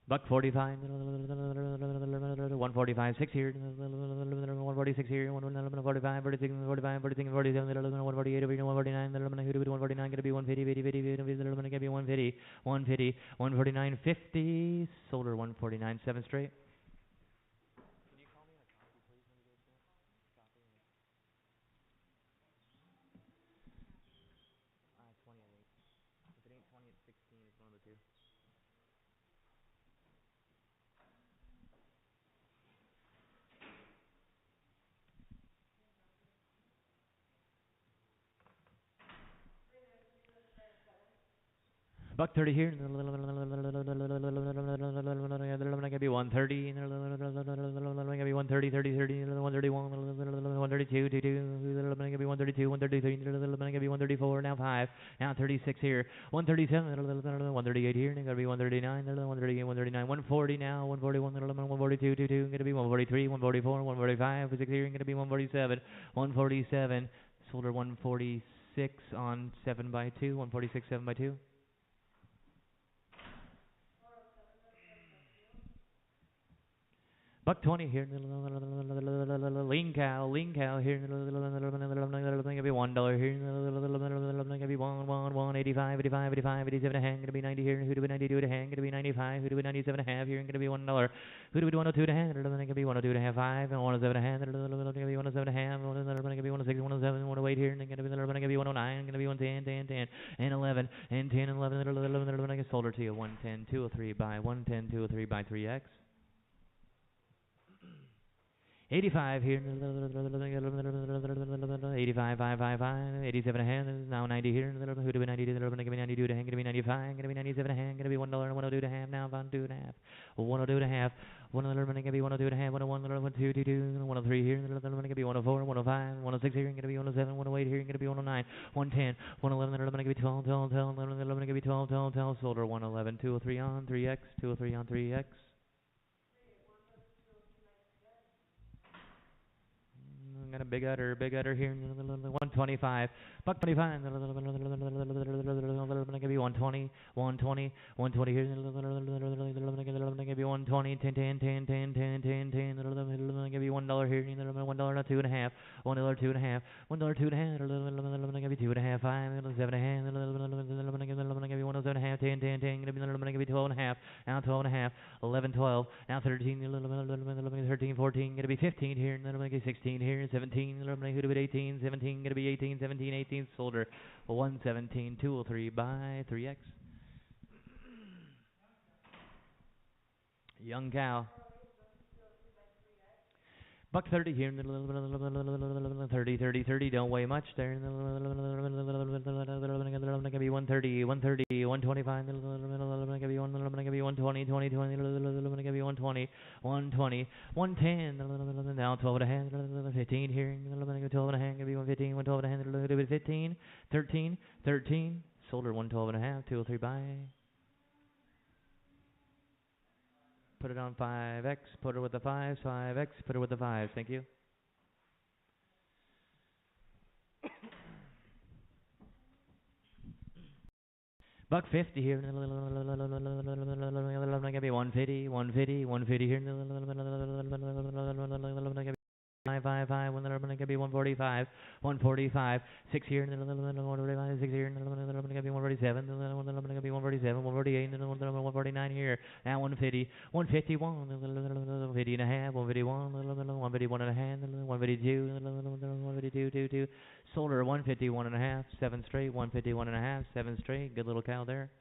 Buck 45, 145, 6 here, 145, 146 here, 145, 46, 45, 46, 47, 148, 149, 149, gonna be 150, 50, 50, 50, gonna be 150, 150, 149, 50, solar 149, 7 straight. Buck 30 here. Gonna be 130. Gonna be 130, 30, 30, 131, 132, 22. Gonna be 132, 133. Gonna be 134. Now 5. Now 36 here. 137. 138 here. Gonna be 139. 138, 139. 140 now. 141. 142, 22. Gonna be 143, 144, 145. 6 here. Gonna be 147. 147. Solder 146 on 7 by 2. 146, 7 by 2. Buck 20 here. Lean cow here. Gonna be $1 here. Gonna be 185, 85, 85, 87 and a half. Gonna be 90 here. Who do we 92 and a half? Gonna be 95. Who do we 97 and a half here? Gonna be $1. Who do we 102 and a half? Gonna be 102 and a half. 5 and 107 and a half. Gonna be 107 and a half. Gonna be 106, 107, 108 here. Gonna be 109. Gonna be 110, 10, 10, and 11, and 10, 11, 11. Gonna get sold to you 110, 203 by 110, 203 by 3x. 85 here. 85, 5, 5, 5. 87 a hand. Now 90 here. Who do we 90? Gonna be 92 to hand. Gonna be 95. Gonna be 97 a hand. Gonna be $1 and 102 to half. Now 102 and a half. 102 to half. 111 gonna be 102 to half. 101, 102, 22, 103 here. Gonna be 104, 105, 106 here. Gonna be 107, 108 here. Gonna be 109, 110, 111. Gonna be 12, 12, 12. Gonna be 12, 12, 12. Solder 111, 203 on 3x. 203 on 3x. Got a big udder here. 125. Buck 25. Gonna be 120. 120. 120 here. Gonna be 120. 10, 10, 10, 10, 10, 10, 10. Gonna be $1 here. $1 not 2 and a half. $1, 2 and a half. $1, 2 and a half. Gonna be 2 and a half. 5. 7 and a half. Gonna be 107 and a half. 10, 10, 10. Gonna be 12 and a half. Now 12 and a half. 11, 12. Now 13. 13, 14. Gonna be 15 here. Gonna be 16 here. 17, who do it 18, 17, gonna be 18, 17, 18, solder 117, 203 by 3x. Young cow. Buck 30 here. 30, 30, 30. Don't weigh much there. Gonna be 130, 130, 125. Gonna be 120, 20, 20. Gonna be 120, 120, 110. Now 12 and a half. 15 here. 12 and a half. Gonna be 115, 112 and a half. A little bit 15, 13, 13. Solder 112 and a half. 203 by. Put it on 5x, put it with the 5s, 5x, put it with the 5s, thank you. Buck 50 here. Gonna be 150, 150, 150 here. 5, 5, 1, gonna be 145, 145, 6 here, 145, 6 here, gonna be 147, gonna be 147, 148, 149 here, now 150, 151, 150 and a half, 151, 151 and a half, 152, 152, 2, solder 151 and a half, 7 straight, 151 and a half, 7 straight, good little cow there.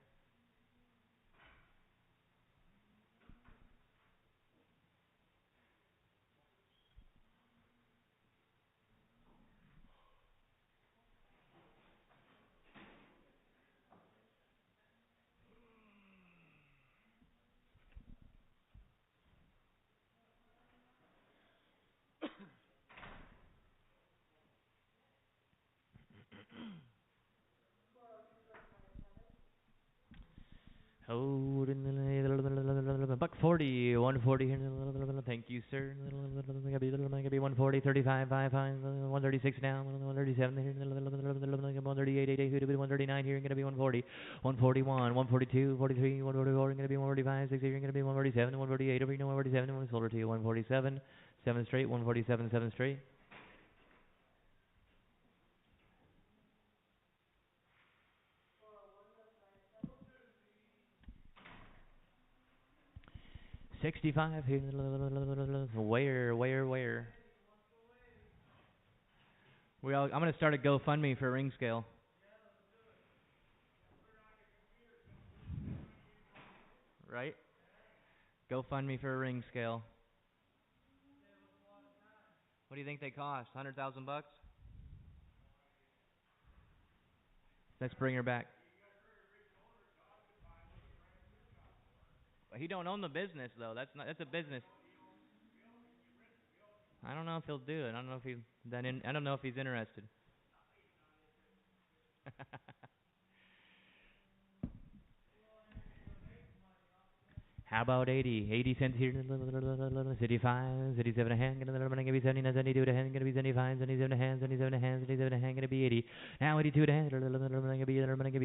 Oh, buck 40, 140 here. Thank you, sir. Gonna be 140, 35, 5, 136 now, 137 here, 138, 139 here. Gonna be 140, 141, 142, 43, 144. Gonna be 145, 6 here. Gonna be 147, 148 over here, 147. Sold to you 147. 7 straight, 147, 7 straight. $65 here. Where? I'm gonna start a GoFundMe for a ring scale. Right? GoFundMe for a ring scale. What do you think they cost? 100,000 bucks? Let's bring her back. He don't own the business though. That's a business. I don't know if he'll do it. I don't know if I don't know if he's interested. How about 80? 80 cents here. 75, 77 a hand. Gonna give you 79, 72 a hand. Gonna be 75, 77 a hand, 77 a hand, 77 a hand. Gonna be 80. Now 82 a hand. Gonna be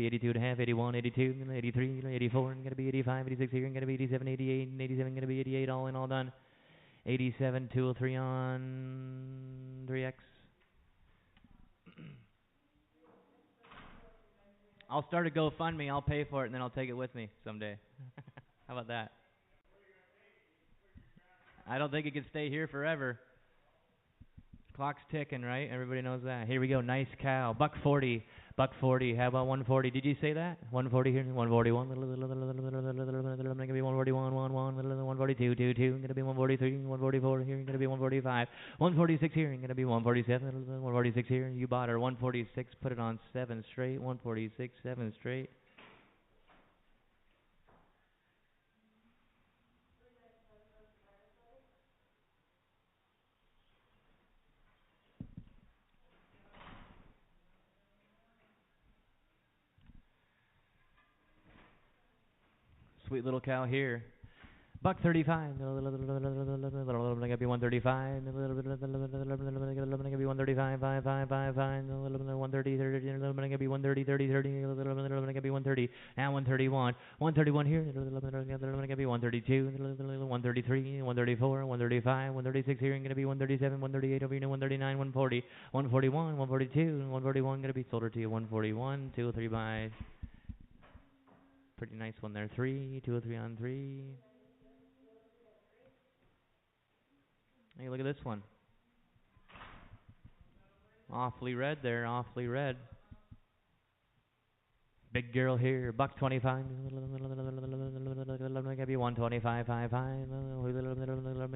82 and a half, 81, 82, 83, 84. Gonna be 85, 86 here. Gonna be 87, 88, 87. Gonna be 88. All in, all done. 87, 203 on 3x. I'll start a GoFundMe. I'll pay for it, and then I'll take it with me someday. How about that? I don't think it can stay here forever. Clock's ticking, right? Everybody knows that. Here we go. Nice cow. $140. $140. How about 140? Did you say that? 140 here. 141. Gonna be 141. 142. 22. Gonna be 143. 144 here. Gonna be 145. 146 here. Gonna be 147. 146 here. You bought her. 146. Put it on 7 straight. 146. 7 straight. Sweet little cow here. $135. Gonna be 135. Gonna be 135. 5, 5, 5, 5. 130, 30. Gonna be 130, 30, 30. Gonna be 130. Now 131. 131 here. Gonna be 132. 133. 134. 135. 136 here. Gonna be 137. 138 over here. 139. 140. 141. 142. 141. Gonna be sold her to you. 141. 2 or 3 buys. Pretty nice one there. 3. 2 or 3 on 3. Hey, look at this one. Awfully red there, awfully red. Big girl here, $125. Gonna be 125, 5, 5.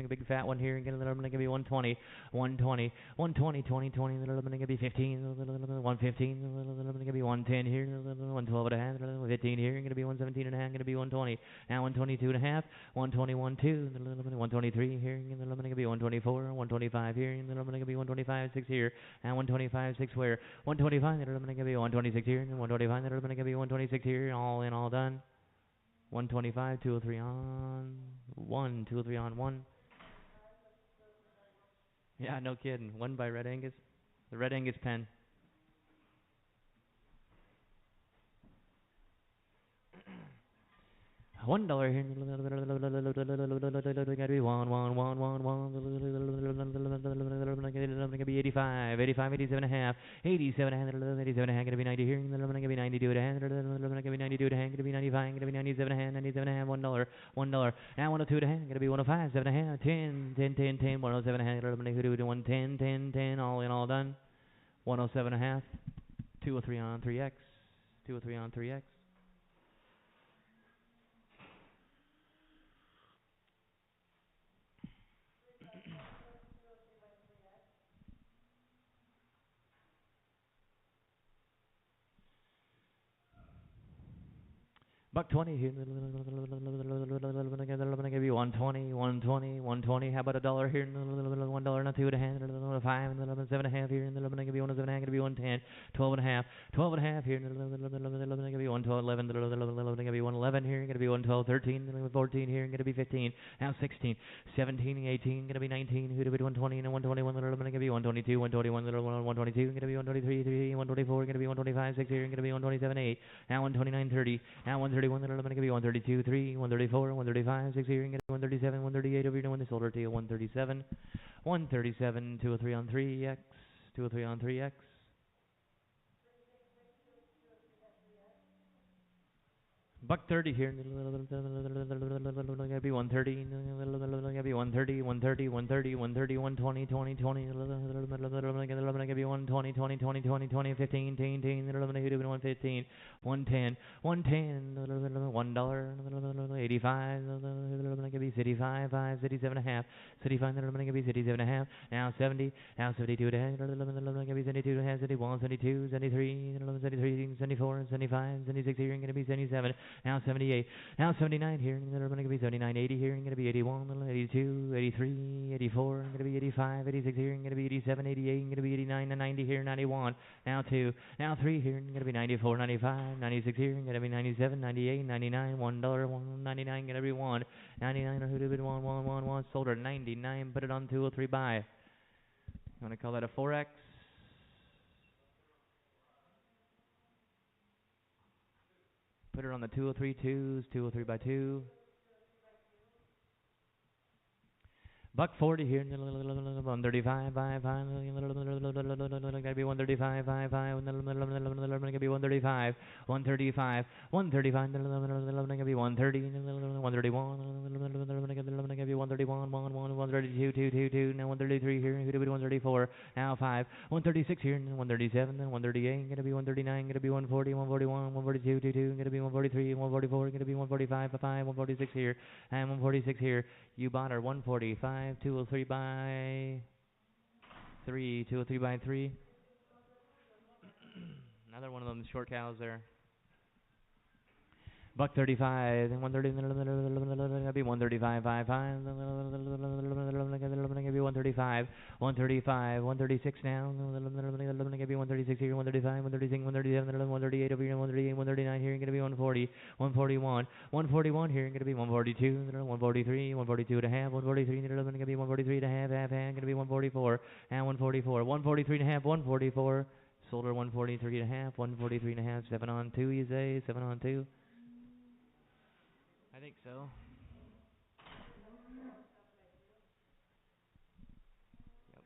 Big fat one here, gonna be 120, 120, 120, 20, 20. Gonna be 15, 115. Gonna be 110 here, 112 and a half, 15 here. Gonna be 117 and a half. Gonna be 120. Now 122 and a half, 121, 2, 123 here. Gonna be 124, 125 here. Gonna be 125, 6 here. Now 125, 6 where? 125. Gonna be 126 here, 125. Gonna be 126 here, all in, all done. 125, 2 or 3 on 1, 2 or 3 on 1. Yeah, no kidding. 1 by Red Angus. The Red Angus pen. $1 here. Gotta be 1, 1, 1, 1, 1. Gonna be 85, 85, 87 and a half, 87 and a half, 87 and a half. Gonna be 90 here. Gonna be 92 and a half. Gonna be 92 and a half. Gonna be 95. Gonna be 97 and a half, 97 and a half. $1, $1. Now 102 and a half. Gonna be 105, 7 and a half, 10, 10, 10, 10. 107 and a half. Gonna do 110, 10, 10. All in, all done. 107 and a half. 2 or 3 on 3x. 2 or 3 on 3x. $120 here. Gonna give you 120, 120, 120. How about $1 here? $1 not 2 and a half, 5, 7 and a half here. Gonna give you 1 7 and a half. Gonna be 110, 12 and a half, 12 and a half here. Gonna be 112, 11, gonna be 111 here. Gonna be 112, 13, 14 here. Gonna be 15. Now 16, 17, 18. Gonna be 19. Who to be 120 and 121? Gonna be 122, 121, 122. Gonna be 123, 3, 124. Gonna be 125, 6 here. Gonna be 127, 8. Now 129, 30. Now 131. Gonna be 132, 3, 134, 135, 6 here. Gonna be 137, 138 over here. When they sold her to you, 137. 137, 203 on 3X, 203 on 3X. Buck 30 here. Gotta be 130. Gotta be 130, 130, 130, 130, 120, 20, 20. Gotta be 120, 20, 20, 20, 20, 15, 15, 115, 110, 110, $1, 85. Gotta be city 5, 5, city 7.5, city 5. Gotta be city 7.5. Now 70, now 72 and a half. Gotta be 72 and a half, 71, 72, 73, 73, 74, 75, 76 here. Gonna be 77. Now 78, now 79 here, and then going to be 79, 80 here, and going to be 81, 82, 83, 84, and going to be 85, 86 here, and going to be 87, 88, and going to be 89, and 90 here, 91, now 2, now 3 here, and going to be 94, 95, 96 here, and going to be 97, 98, 99, $1, 199, going to be 1, 99, who did it, 1, 1, 1, 1, sold her 99, put it on 203 buy. You want to call that a 4X? Put it on the 203 twos, 203 by 2. Buck 40 here, 135, 5, 5, gotta be 135, 5, 5, gotta be 135, 135, 135, gotta be 130, 131, gotta be 131, 132, 2, 2, 2, now 133 here, who do we 134, now 5, 136 here, 137, 138, gonna be 139, gonna be 140, 141, 142, 2, 2, gonna be 143, 144, gonna be 145, 5, 146 here, and 146 here. You bought her 145, 203 by 3, 203 by 3. Another one of them short cows there. Buck 35, and 130, gotta be 135, 5, 5, gotta be 135, 135, 136 now, gotta be 136 here, 135, 136, 137, 138 over here, 138, 139 here, gonna be 140, 141, 141 here, gonna be 142, 143, 142 and a half, 143, gonna be 143 and a half, half, gonna be 144, and 144, 143 and a half, 144, sold her 143 and a half, 143 and a half, 7 on 2, you say, 7 on 2. I think so. Yep.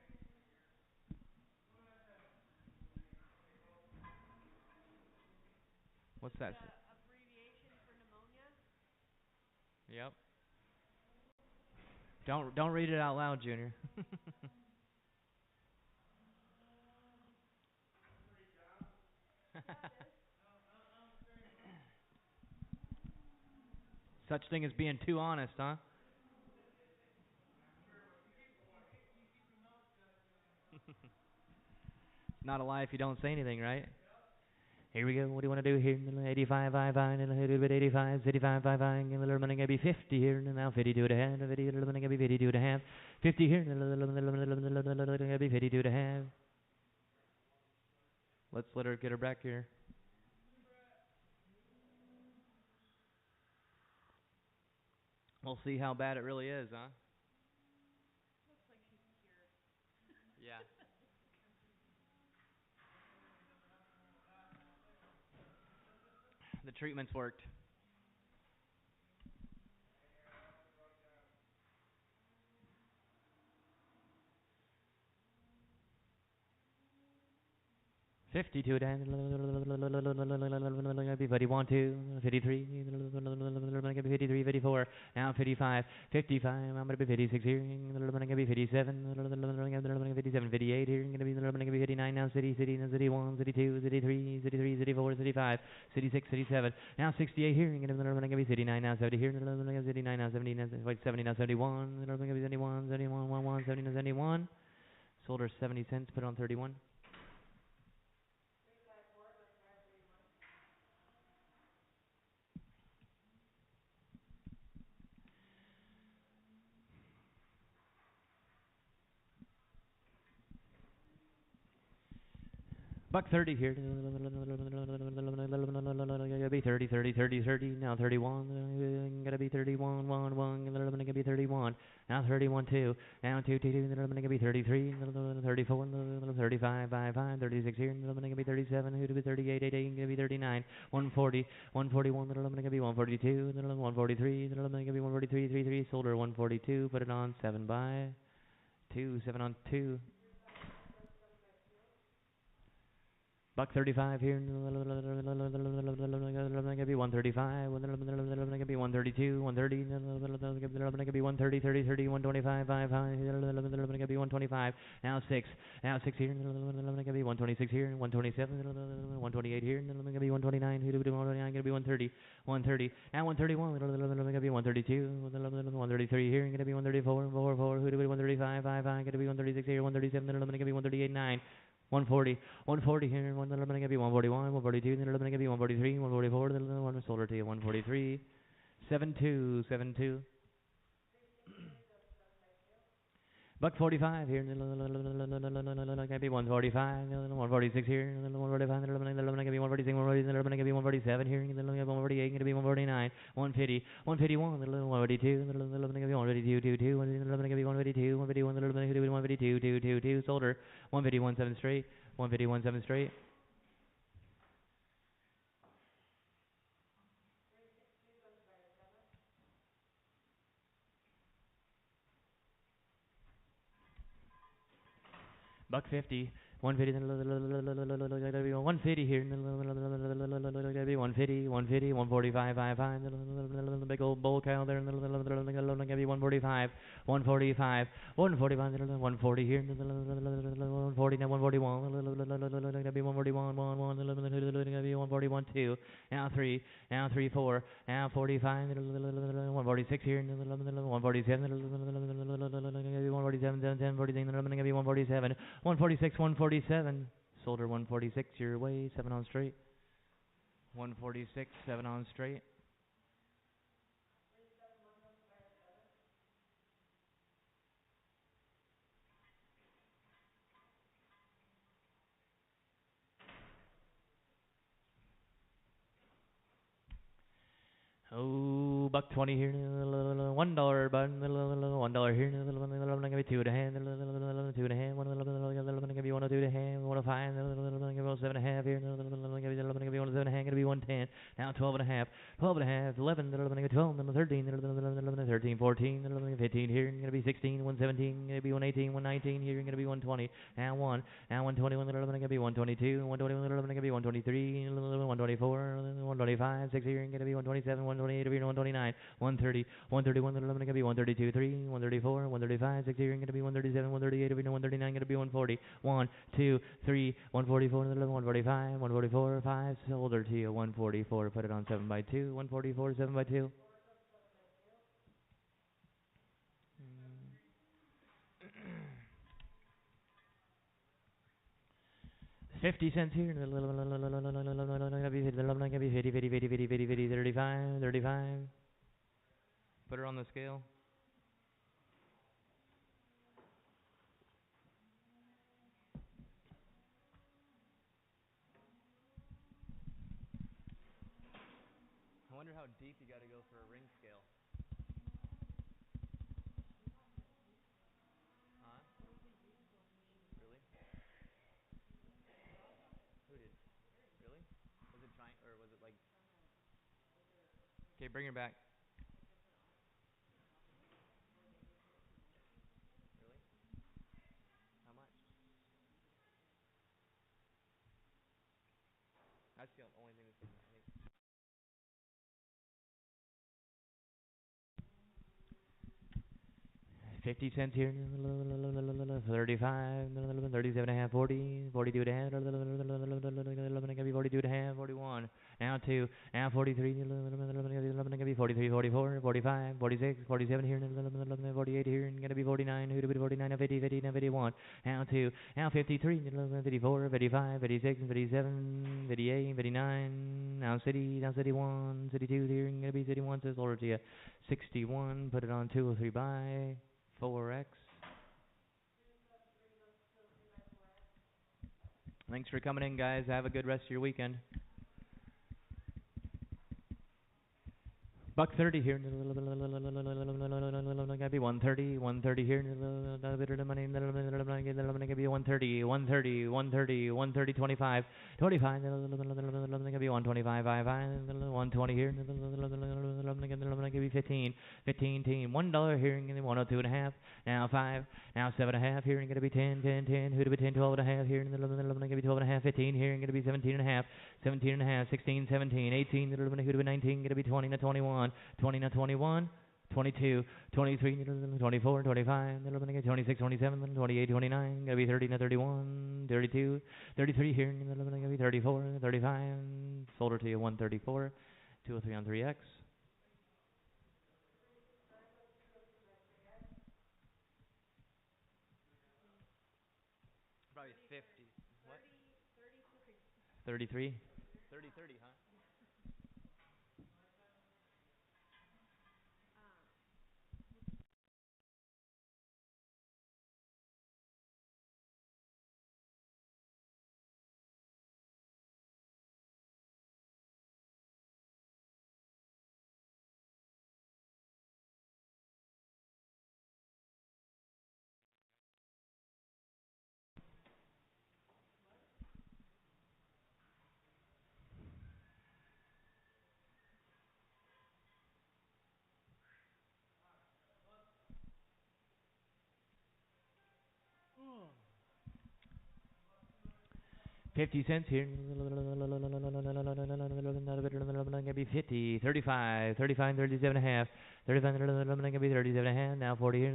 What's that? Abbreviation for pneumonia? Yep. Don't read it out loud, Junior. Such thing as being too honest, huh? It's not a lie if you don't say anything, right? Here we go. What do you want to do here? 85, 5, 5, and a little bit 85, 85, 5, 5, and a little bit going to be 50 here, and now 52 and a half, 50, a little bit going to be 52 and a half, 50 here, and a little bit going to be 52 and a half. Let's let her get her back here. We'll see how bad it really is, huh? Looks like she's cured. Yeah. The treatment's worked. $52 down, be 51, 2, 53, 53, 54, now 55, 55, I'm going to be 56 here, I'm going to be 57, 57, 58 here, I'm going to be 59, now city, now city 1, city 2, city 3, city 3, city 4, city 5, city 6, city 7, now 68 here, I'm going to be 69, now 70 here, 69, now 70, now 70, now 71, I'm going to be 71, 71, 1, 70, now 71, sold her 70 cents, put on 31. Buck 30 here. Gotta be 30, 30, 30, 30. Now 31. Gotta be 31, 1, 1. Gonna be 31. Now 31, 2. Now 2, 2, 2. Gonna be 33, 34, 35, 5, 5. 36 here. Gonna be 37. Who to be 38, 8, 8. Gonna be 39. 140, 141. Gonna be 142. 143. Gonna be 143, 3, 3. Sold her 142. Put it on 7 by 2, 7 on 2. Buck 35 here. Gonna be 135. Gonna be 132. 130. Gonna be 130. 30. 30. 125. 5. Gonna be 125. Now 6. Now 6 here. Gonna be 126 here. 127. 128 here. Gonna be 129. 129. Gonna be 130. 130. Now 131. Gonna be 132. 133 here. Gonna be 134. 4. 135. 5. Gonna be 136 here. 137. Gonna be 138. 9. 140, 140 here, 111 gonna be 141, 142, then 11 gonna be 143, 144, then 1 solar to you, 143, 72, 72. Buck 45 here, gonna be 145, 146 here, 145, 11 gonna be 146, 147 gonna be 147 here, 148 gonna be 149, 150, 151, 152, 11 gonna be 152, 22, 11 gonna be 152, 151, 152, 2, solder, 151 7 straight, 151 7 straight. Buck 50, 150, 150 here, 150, 150, 145, 5, big old bull cow there, gonna be 145, 145, 145, 140 here, 140, 141, gonna be 141, gonna be 141, 2, now 3, now 3, 4, now 45, 146 here, 147, 147, 10, 49, gonna be 147, 146, 147. Solder 146 your way, 7 on straight. 146, 7 on straight. Oh, buck 20 here, $1 button, $1 here, gonna be 2 and a half, 2 and a half, gonna be 102 and a half, 105, gonna be 7 and a half here, gonna be 107 and a half, gonna be 110, now 12 and a half, 12 and a half, 11, 12, 13, 13, 14, 15 here, gonna be 16, 117, gonna be 118, 119 here, gonna be 120, now 1, now 121, gonna be 122, 121, gonna be 123, 124, 125, 6 here, gonna be 127, 128, 129, 130, 131, gonna be 132, 3, 134, 135, 6 here, gonna be 137, 138, 139, gonna be 140, 1, 2, 3, 144, 145, 144, 5, solder to you, 144, put it on 7 by 2, 144, 7 by 2. 50 cents here. Gonna be 50, 50, 50, 50, 50, 50, 35, 35. Put her on the scale. I wonder how deep you gotta go for a ring scale. Huh? Really? Who did? Really? Was it trying, or was it like? Okay, bring her back. Really? How much? That's the only thing that's gonna. 50 cents here, 35, 37 and a half, 40, 42 and a half, 42 and a half, 41, now 2, now 43, 43, 44, 45, 46, 47 here, 48 here, and gonna be 49, 49, 50, 50, 51, now 2, now 53, 54, 55, 56, 57, 58, 59, now city 1, city 2 here, and gonna be city 1, says Lord to you, 61, put it on 2 or 3 by 4x. Thanks for coming in, guys. Have a good rest of your weekend. Buck 30 here. Gotta be 130, 130 here. Money. Gonna be 130, 130, 130, 130, 25, 25, gonna be 125, 120 here, gonna give you 15, 15, team, $1 here, and $102 and a half, now 5, now 7.5 here, and gonna be 10, 10, 10, who to be 10, 12 and a half here, and gonna give you 12 and a half, 15 here, and gonna be 17 and a half, 17 and a half, 16, 17, 18, who to be 19, gonna be 20 to 21, 20 to 21, 22, 23, 24, 25, 26, 27, 28, 29, gonna be 30 to 31, 32, 33 here, gonna be 34, 35, sold her to you 134, 203 on 3X. Probably 50. What? 33? 30, 30, huh? 50 cents here. Gonna be 50, 35, 35, 37 and a half. 35, gonna be 37 and a half. Now 40 here.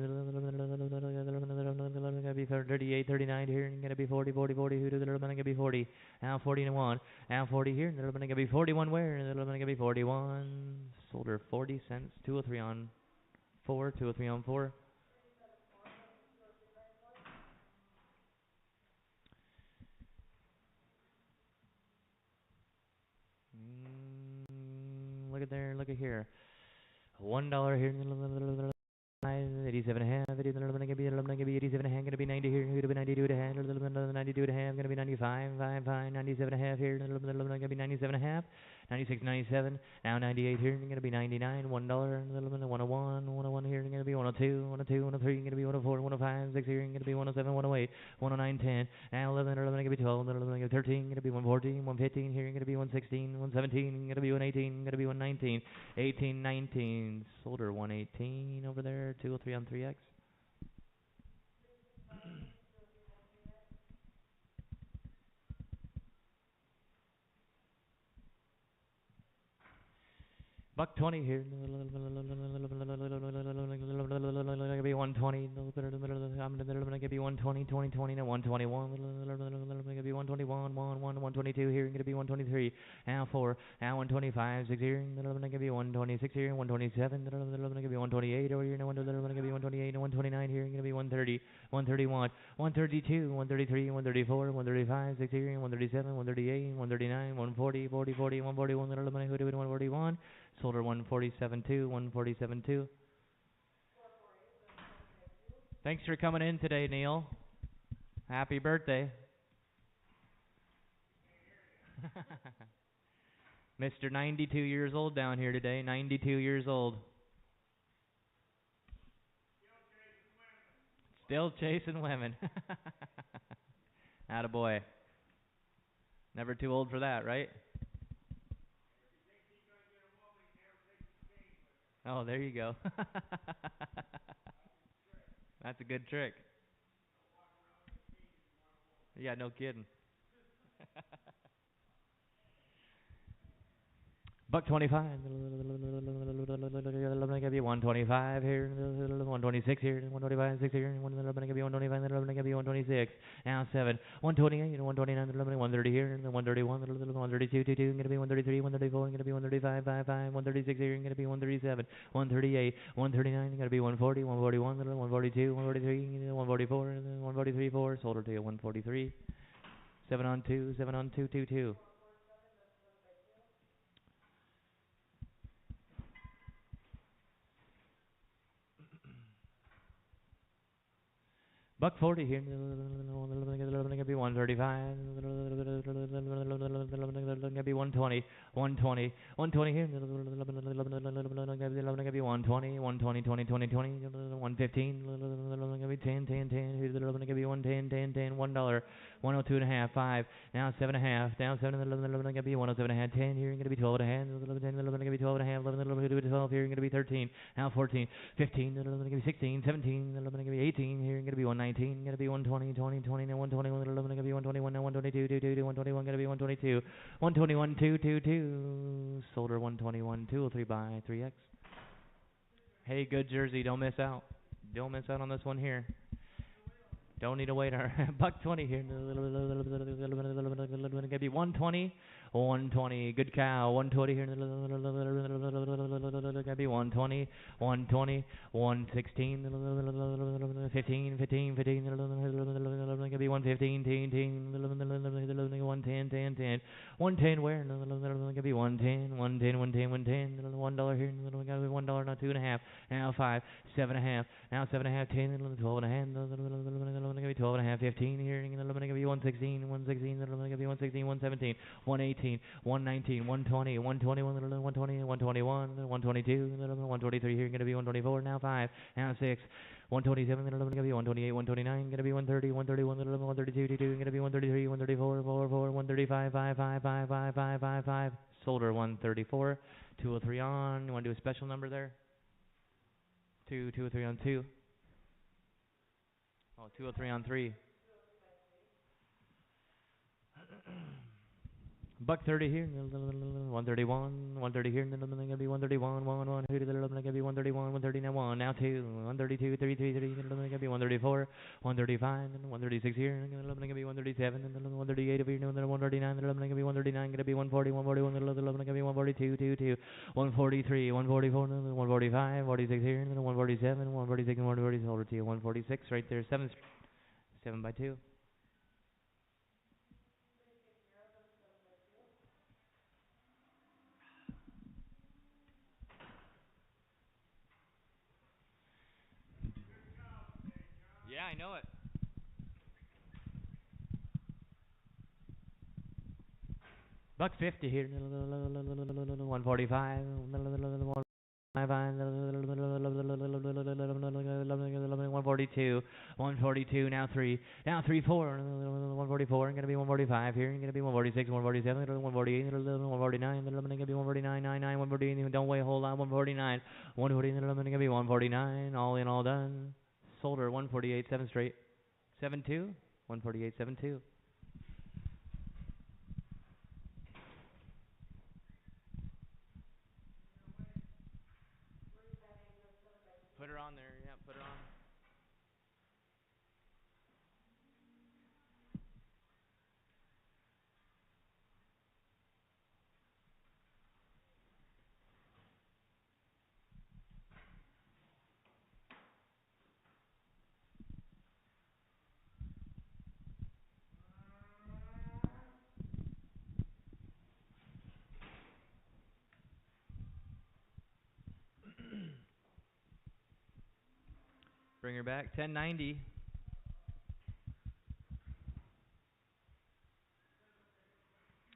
Gonna be 38, 39 here. Gonna be 40, 40, 40. Who does it? Gonna be 40. Now 40 and 1. Now 40 here. Gonna be 41 where? Gonna be 41. Sold her 40 cents. 203 on 4. 203 on 4. Look at there, look at here. $1 here. 87 and a half. Gonna be 87 and a half. Gonna be 90 here. Gonna be 92 and a half. 92 and a half. Gonna be 95. 5, 5, 97 and a half here. Gonna be 97 and a half. 96, 97. Now 98 here. Gonna be 99. $1. 101. 101 here. Gonna be 102. 102. 103. Gonna be 104. 105. 6 here. Gonna be 107. 108. 109. 10. Now 11. Gonna be 12. Gonna be 13. Gonna be 114. 115 here. Gonna be 116. 117. Gonna be 118. Gonna be 119. 18, 19. Sold her 118 over there. 203 on 3X. Buck 20 here. Gonna be 120. I'm gonna give you 120, 20, 20, 121. Gonna be 121, 122 here. Gonna be 123. Now 4. Now 125. 6 here. Gonna give you 126 here. 127. Gonna give you 128 over here. Gonna give you 128. 129 here. Gonna be 130. 131. 132. 133. 134. 135. 6 here. 137. 138. 139. 140. 40. 40. 141. 141. Sold her 147.2, 147.2. Thanks for coming in today, Neil. Happy birthday. Mr. 92 years old down here today, 92 years old. Still chasing women. Attaboy. Never too old for that, right? Oh, there you go. That's a good trick. Yeah, no kidding. Buck 25. Gonna be 125 here, 126 here, 125, 6 here, gonna be 125, gonna be 126. Now 7, 128, 129, 130 here, 131, 132, 22, gonna be 133, 134, gonna be 135, 5, 136 here, gonna be 137, 138, 139, gonna be 140, 141, 142, 143, 144, 143, 4. Sold her to you 143. 7 on 2, 7 on 2, 2, 2. Buck 40 here. Gonna be 135. Gonna be 120. 120. 120 here. Gonna be 120. 120. 20. 20. 20. 115. Gonna be 10. 10. 10. Gonna be 110. 10. 10. $1. 102 and a half. 5. Now 7 and a half. Down 7. Gonna be 107 and a half. 10 here. Gonna be 12 and a half. 10. Gonna be 12 and a half. 11. Gonna be 12 here. Gonna be 13. Now 14. 15, gonna be 16, 17, gonna be 18, here gonna be 119, gonna be 120, 20, 20, now 121, gonna be 121, now 122, 2, 2, 121, gonna be 122, 121, 2, 2, 2, solder 121, 203 by 3x. Hey, good Jersey, don't miss out. Don't miss out on this one here. Don't need a waiter. Buck 20 here. Gonna be 120. 120. Good cow. 120 here. Gonna be 120. 120. 116. 15. 15. 15. Gonna be 115. 10. 110. 10. 10. 110 where? Gonna be 110. 110. 110. 110. $1 here. Gonna be $1. Now 2 and a half. Now 5. 7 and a half. Now 7 and a half. 10. 12 and a half. Gonna be 12 and a half. 15 here. Gonna be 116. 116. Gonna be 116. 117. 118. 119. 120. 120. 120. 121. 122. 123 here. Gonna be 124. Now 5. Now 6. 127, gonna be 128, 129, gonna be 130, 131, 132, 2, gonna be 133, 134, 4, 4, 135, 5, 5, 5, 5, 5, 5, 5, solder 134, 203 on. You wanna do a special number there? 203 on 2. Oh, 203 on 3. Buck 30 here, 131, 130 here, gonna be 131, 1, here, gonna be 131, 130 now 1, now 2, 132, 33, 3, gonna be 134, 135, 136 here, gonna be 137, 138 over here, 139, gonna be 139, gonna be 140, 141, gonna be 142, 2, 2, 143, 144, 145, 46 here, 147, 146, 140, over to you, 146 right there, 7 by 2. Yeah, I know it. Buck 50 here. 145. 142. 142. Now 3. Now 3, 4. 144. Gonna be 145 here. Gonna be 146. 147. 148. 149. Gonna be 149. 99. 148. Don't wait a whole lot. 149. 149. Gonna be 149. All in, all done. Solder 148. 7 straight. 7-2. 148. 7-2. Put her on there, yeah, put her on. Bring her back, 1090.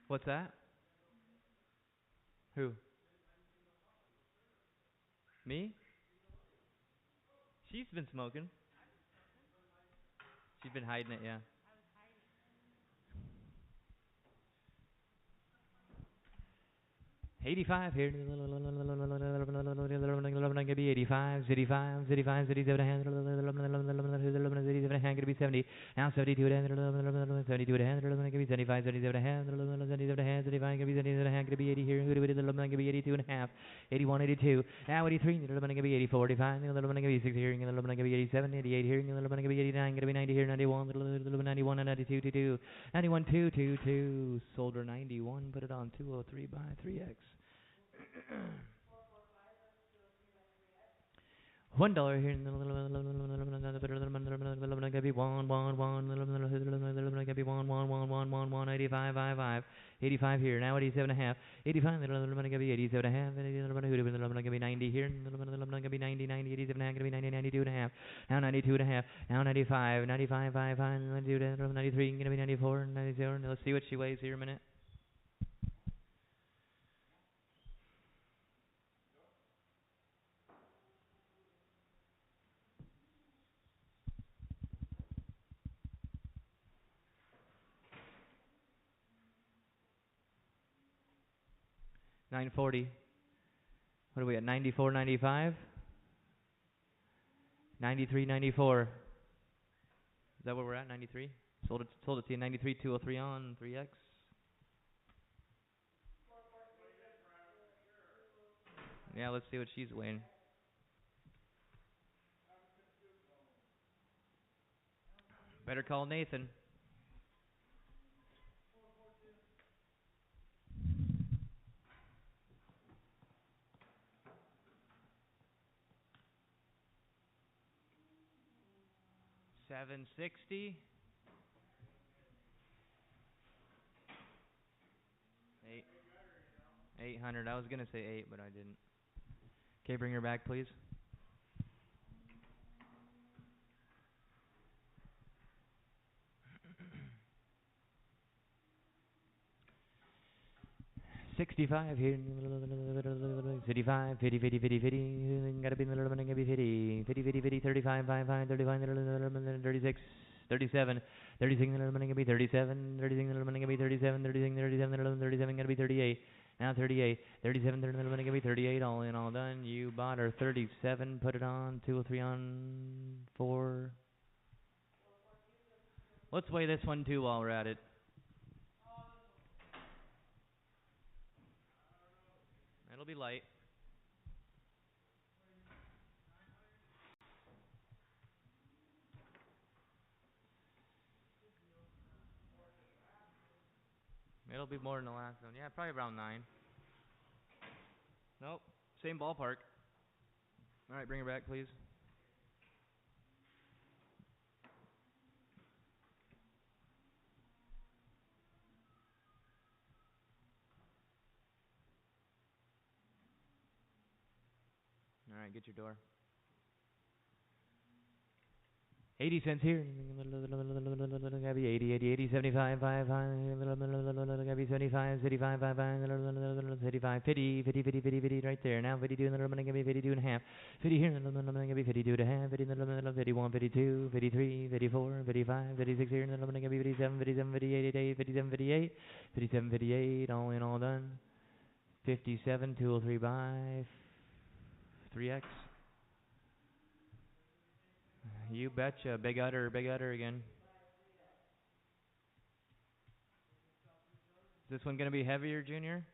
What's that? Who? Me? She's been smoking. She's been hiding it, yeah. 85 here. Gonna be 85, 85, 85, 87 hand, 87 hand, gonna be 70. Now 72 hand, 72 hand, gonna be 75, 77 hand, 77 hand, 75, gonna be 77 hand, gonna be 80 here, gonna be 82 and a half, 81, 82. Now 83, gonna be 84, 85, gonna be 6 here, gonna be 87, 88 here, gonna be 89, gonna be 90 here, 91, 91 and 92, 22, 91, 2, 2, 2. Solder 91, put it on 203 by 3x. $1 here. Gonna be 1, 1, 1. Gonna be 1, 1, 1, 1, 1, 1, 85, 5, 5. 85 here. Now 87 and a half. 85. Little gonna be 87 and a half. Little gonna be 90 here. Little gonna be 90, 90, 87 and a half. Gonna be 90, 92 and a half. Now 92 and a half. Now 95, 95, 5, 5, 92, 93. Gonna be 94, 97. Let's see what she weighs here a minute. 940. What are we at? 94, 95? 93, 94. Is that where we're at? 93? Sold it to you. 93, 203 on 3X. Yeah, let's see what she's weighing. Better call Nathan. $760. 800. I was gonna say 8, but I didn't. Okay, bring her back, please. $65 here. 55, 50, 50, 50, 50. Gotta be in the little bit, 50, 50, 50, 50, 35, 5, 5, 35, 36, 37, 36, gonna be 37, 36, gonna be 37, 36, 37, 37, gonna be 38. Now 38, 37, gonna be 38. All in, all done. You bought her 37. Put it on 203 on 4. Let's weigh this one too while we're at it. It'll be light. It'll be more than the last one. Yeah, probably around 9. Nope. Same ballpark. Alright, bring her back, please. Alright, get your door. 80 cents here. Gotta be 80, 80, 80, 75, 5, 5. Gotta be 75, 75, 5, 5. 75, 50, 50, 50, 50, 50, right there. Now 52, and then gonna be 52 and a half. 50 here, and then gonna be 52 and a half. 50, 51, 52, 53, 54, 55, 56 here, and then gonna be 57, 57, 58, 58, 57, 58, 57, 58. All in, all done. 57, 203 by 3X. You betcha. Big udder again. Is this one going to be heavier, Junior?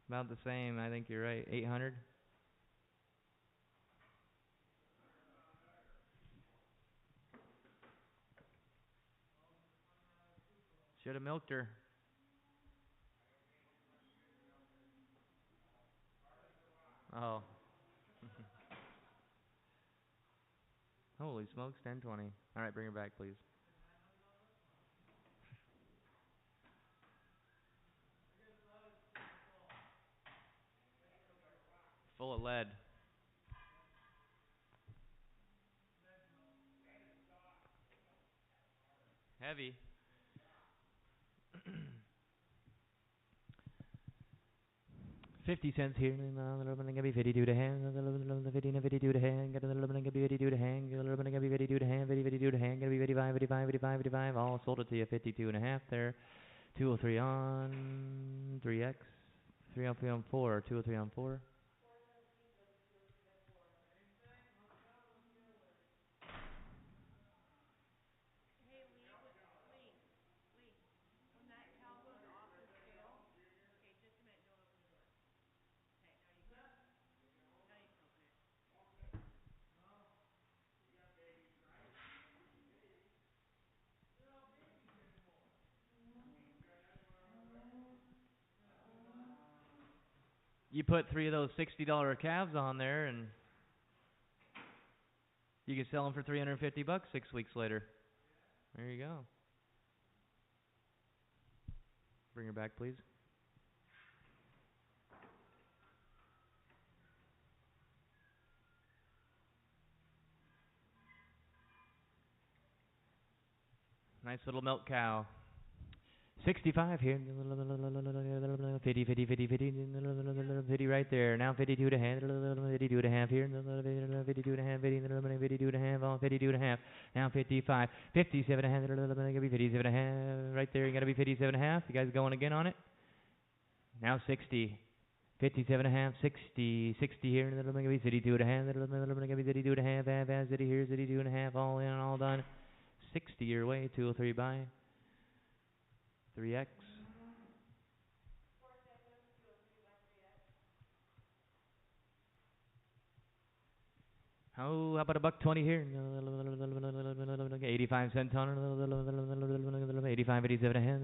About the same. I think you're right. 800. Should have milked her. Oh. Holy smokes, 1020. All right, bring her back, please. Full of lead. Heavy. 50 cents here. Gonna be 52 to hand. 52 to hand. Got a little bit gonna be 52 to hand. Got a little bit gonna be 52 to hand. 52 to hand. Gonna be 55, 55, 55, 55. All sold it to you. 52 and a half there. 203 on 3X. 303 on 4. 203 on 4. You put 3 of those $60 calves on there, and you can sell them for $350 6 weeks later. There you go. Bring her back, please. Nice little milk cow. 65 here. 50, 50, 50, 50, 50 right there. Now 52 to half. 52 to half here. 52 to half. 52 to half. 52 to half. Now 55. 57 to half. Gotta be 57 to half. Right there. You gotta be 57 and a half. You guys going again on it? Now 60. 57 and a half. 60. 60 here. Gonna be 52 and a half. Gonna be 52 and a half. Half. City here. 52 and a half. All in. All done. 60 your way. 203 by. 3x. How about a buck 20 here? 85 cents on it. 85, 87 a hand.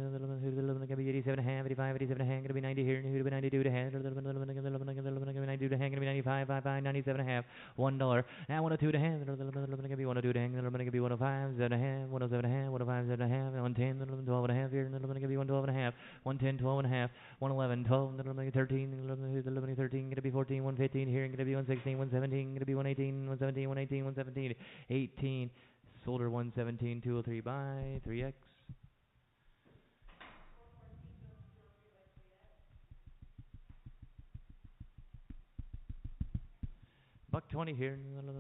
Gonna be 87 a hand. 85, 87 a hand. Gonna be 90 here. Gonna be 92 to hand. 92 to hand. Gonna be 95, 55, 97 a half. $1. Now 102 to hand. Gonna be 102 to hand. Gonna be 105, 7 a hand. 107 a hand. 105, 7 a half. 110, 12 and a half here. Gonna be 112 and a half. 110, 12 and a half. 111, 12. 13. 13. Gonna be 14, 115 here. Gonna be 116, 117. Gonna be 118. 117, 118, 117, 18. Solder 117, 203 by 3x. Buck 20 here. Gonna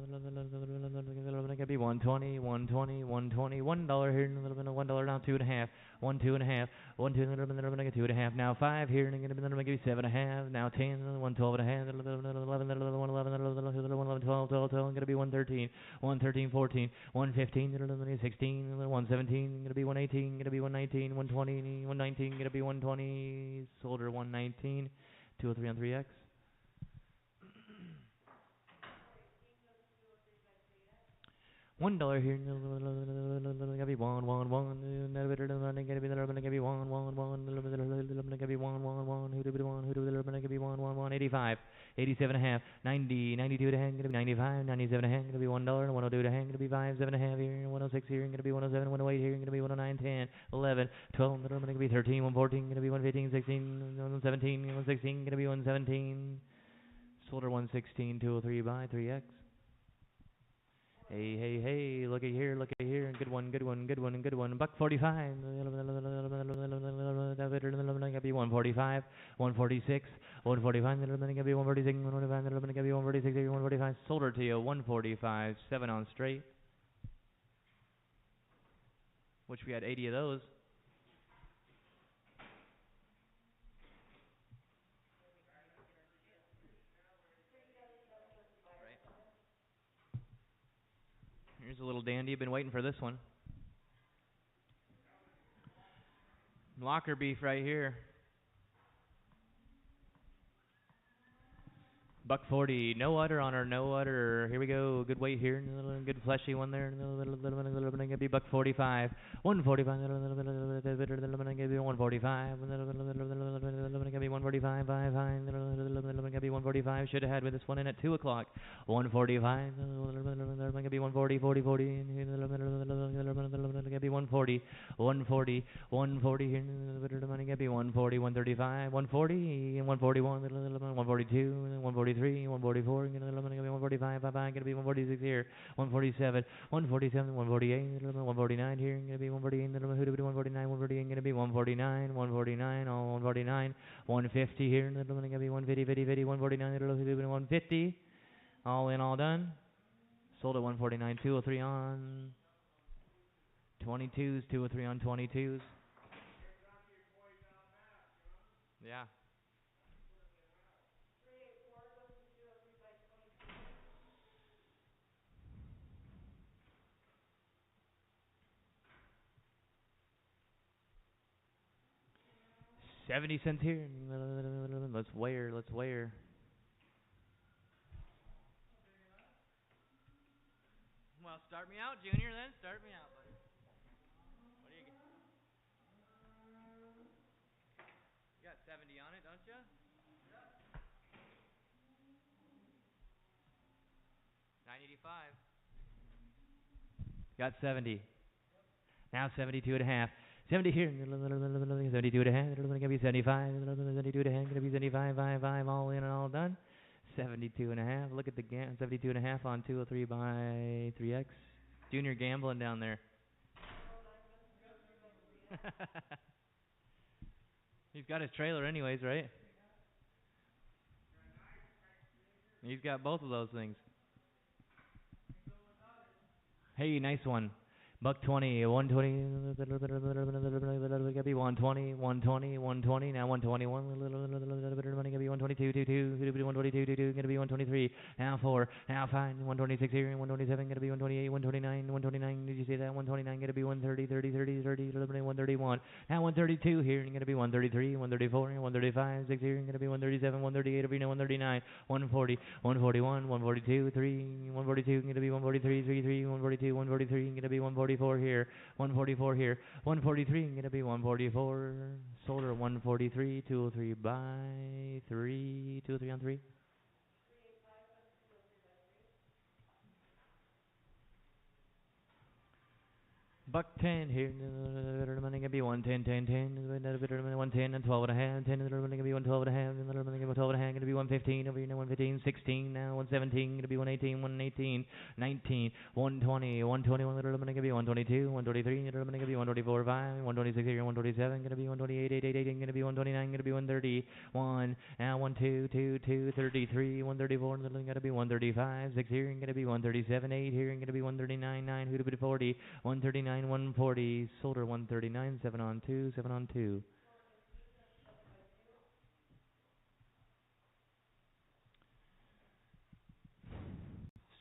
be 120, 120, 120, $1 here. $1 now, 2.5. 1, 2.5. 1, 2, 2.5. Now 5 here. Gonna be 7.5. Now 10. 112 and a half. 11, 11, 12, 12. Gonna be 113. 113, 14. 115. 16. 117. Gonna be 118. Gonna be 119. 120. 119. Gonna be 120. Solder 119. 203 on 3x. $1 here. Gotta be one. Gotta be one. Who do be one. 85. 87 and a half. 90. 92 to hang. Gonna be 95. 97 to hang. Gonna be $1. 102 to hang. Gonna be 5. 7 and a half here. 106 here. Gonna be 107. 108 here. Gonna be 109. 10. 11. 12. Gonna be 13. 114. Gonna be 115. 16. 117. 116. Gonna be 117. Solder 116. 203 by 3x. Hey, hey, hey, looky here, good one. Buck 45. Gonna be 145, 146, 145, gonna be 146, 145, gonna be 146, 145. Solder to you, 145, 7 on straight. Which we had 80 of those. Here's a little dandy. Been waiting for this one. Locker beef right here. Buck 40, no udder on her, no udder. Here we go. Good weight here. Good fleshy one there. Gonna be buck 45. 145. Gonna be 145. Gonna be 145. Gonna be 145. Should have had with this one in at 2 o'clock. 145. Gonna be 140. 40. 40. Gonna be 140. 140. 140 here. Gonna be 140. 135. 140. 141. 142. 143. 144, 145, gonna be 146 here, 147, 147, 148, 149 here, gonna be 148, 149, 148, gonna be 149, 149, all 149, 150 here, gonna be 150, 50, 50, 149, 150, all in, all done. Sold at 149, 203 on 22s, 203 on 22s. Yeah. $0.70 here. Let's weigh her. Well, start me out, Junior, then. Start me out, buddy. What do you get? You got 70 on it, don't you? Yep. 985. Got 70. Now 72 and a half. 70 here, 72 and a half, gonna be 75, 72 and a half, gonna be 75, 5, 5, all in and all done. 72 and a half, look at the 72 and a half on 203 by 3x. Junior gambling down there. He's got his trailer anyways, right? He's got both of those things. Hey, nice one. $120, 120, gotta be 120, 120, 120, now 121, money gotta be 122, 122, gonna be 123, now 4, now 5, 126 here, 127, gonna be 128, 129, 129, did you see that? 129, gonna be 130, 30, 30, 30, 131, now 132 here, gonna be 133, 134, 135, 6 here, gonna be 137, 138, 139, 140, 141, 142, 3, 142, gonna be 143, 33, 142, 143, gonna be 144 here, 144 here, 143, gonna be 144, solder 143, 203 by 3, 203 on 3. $110 here, money gonna be 110, 10, 10, 110 and 12 and a half, 10, gonna be 112 and a half, 12 and a half, gonna be 115 over here, 115, 16, now 117, gonna be 118, 118, 19, 120, 121, gonna be 122, 123, gonna be 124, 5, 126 here, 127, gonna be 128, 8, gonna be 129, gonna be 130, 1, now 12, 2, 2, 33, 134, gonna be 135, 6 here, gonna be 137, 8 here, gonna be 139, 9, who'd be 40, 139, 140, solder 139, 7 on 2, 7 on 2.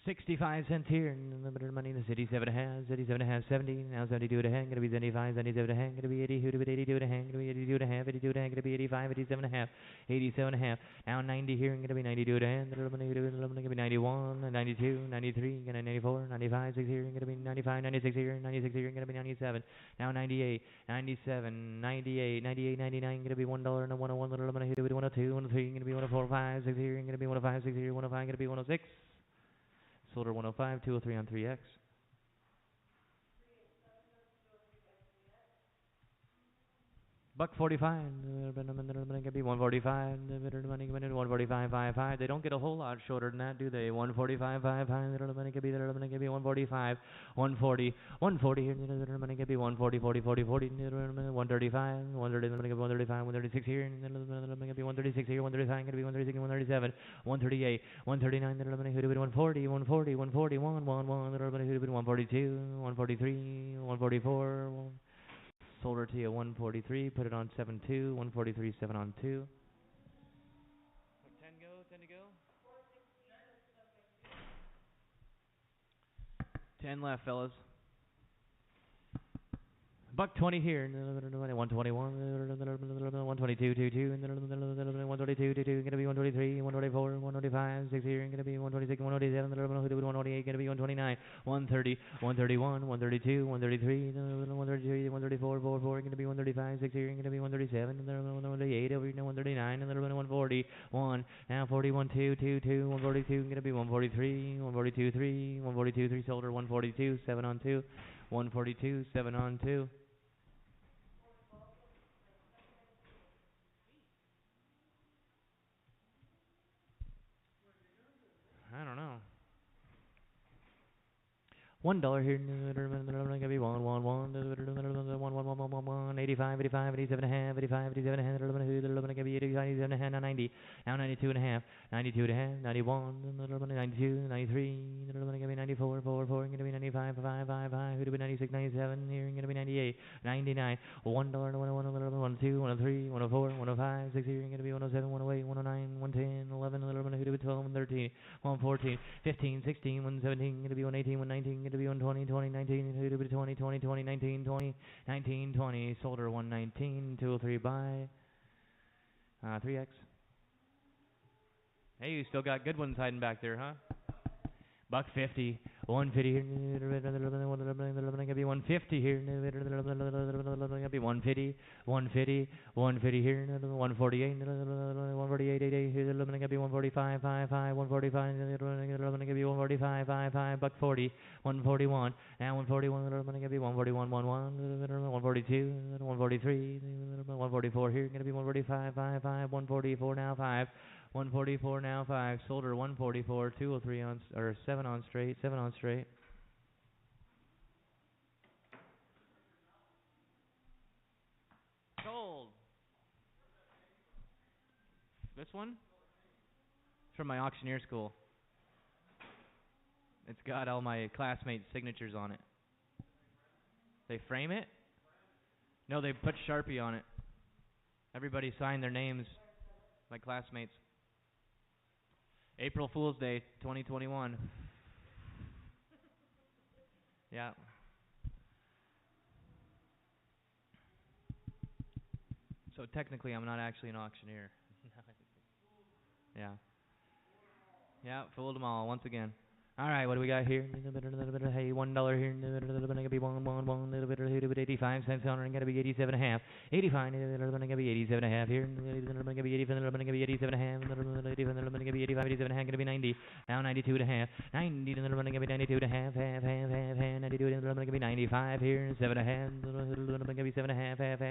65 cents here, unlimited money in the city, 7 and a half, 7 and a half, 70, now 72 and a half, gonna be 75, 77 and a half, gonna be 80, 82 and a half, gonna be 82 and a half, 82 and a half, gonna be 85, 87 and a half, 87 and a half, now 90 here, gonna be 92 and a half, gonna be 91, 92, 93, gonna 94, 95, 6 here, gonna be 95, 96 here, 96 here, gonna be 97, now 98, 97, 98, 98, 99, gonna be $1 and a 101, little gonna be 102, 103, gonna be 104, 5, 6 here, gonna be 105, 6 here, 105, gonna be 106. Solder 105, 203 on 3X. $145, gonna be 145, 145, 5. They don't get a whole lot shorter than that, do they? 145, 5, gonna be 145, 140, 140 here, gonna be 140, 40, 40, 40, 135, 135, 136 here, gonna be 136 here, 135, gonna be 136, 137, 138, 139, gonna be 140, 140, 140, 142, 143, 144. Solder to you 143, put it on 7-2, 143, 7 on 2. 10 go, 10 to go. 10 left, fellas. $120 here, 121, 122, 22, 122, 22, gonna be 123, 124, 125, 6 here, gonna be 126, 127, 128, gonna be 129, 130, 131, 132, 133, 133, 134, 44, gonna be 135, 6 here, gonna be 137, 138, over 139, 140, 1, now 41, 2, 2, 2, 142, gonna be 143, 142, 3, 142, 3, solder 142, 7 on 2, 142, 7 on 2. I don't know. $1 here, gonna be 85, 85, 87 and a half, 85, 87 and a half, gonna be 85, 87 and a half, now 90, now 92 and a half, 92 and a half, 91, 92, 93, gonna be 94, 4, 4, gonna be 95, 5, 5, 5, gonna be 96, 97, here, gonna be 98, 99, $1, 102, 103, 104, 105, 6 here, gonna be 107, 108, 109, 110, 11, 12, 13, 114, 15, 16, 117, gonna be 118, 119, gonna be 120, 20, 19, 20, 20, 20, 19, 20, 19, 20, solder 119, 203 by 3X. Hey, you still got good ones hiding back there, huh? $150, 150, gonna be 150, 150 here. Gonna be 150, 150, 150 here. 148, 148, 88 here. Gonna be 145, 55, 145. Gonna be 145, 55, buck 40, 141. Now 141. Gonna be 141, 142, 143, 144 here. Gonna be 145, 55, 144 now 5. 144 now 5. Solder 144, 203 on or 7 on straight, 7 on straight. Sold. This one? It's from my auctioneer school. It's got all my classmates' signatures on it. They frame it? No, they put Sharpie on it. Everybody signed their names, my classmates. April Fool's Day 2021. Yeah. So technically I'm not actually an auctioneer. Yeah. Yeah, fooled them all once again. All right, what do we got here? Hey, $1 here. Gonna be one. Little bit 85 cents on it. Gonna be 87.5. 85. Gonna be 87.5 here. Gonna be 85. Gonna be 87.5. Gonna be 85. 87.5. Gonna be 90. Now 92.5. 90. Gonna be 92.5. Half. 92. Gonna be 95 here. 7.5. Gonna be 7.5. Half.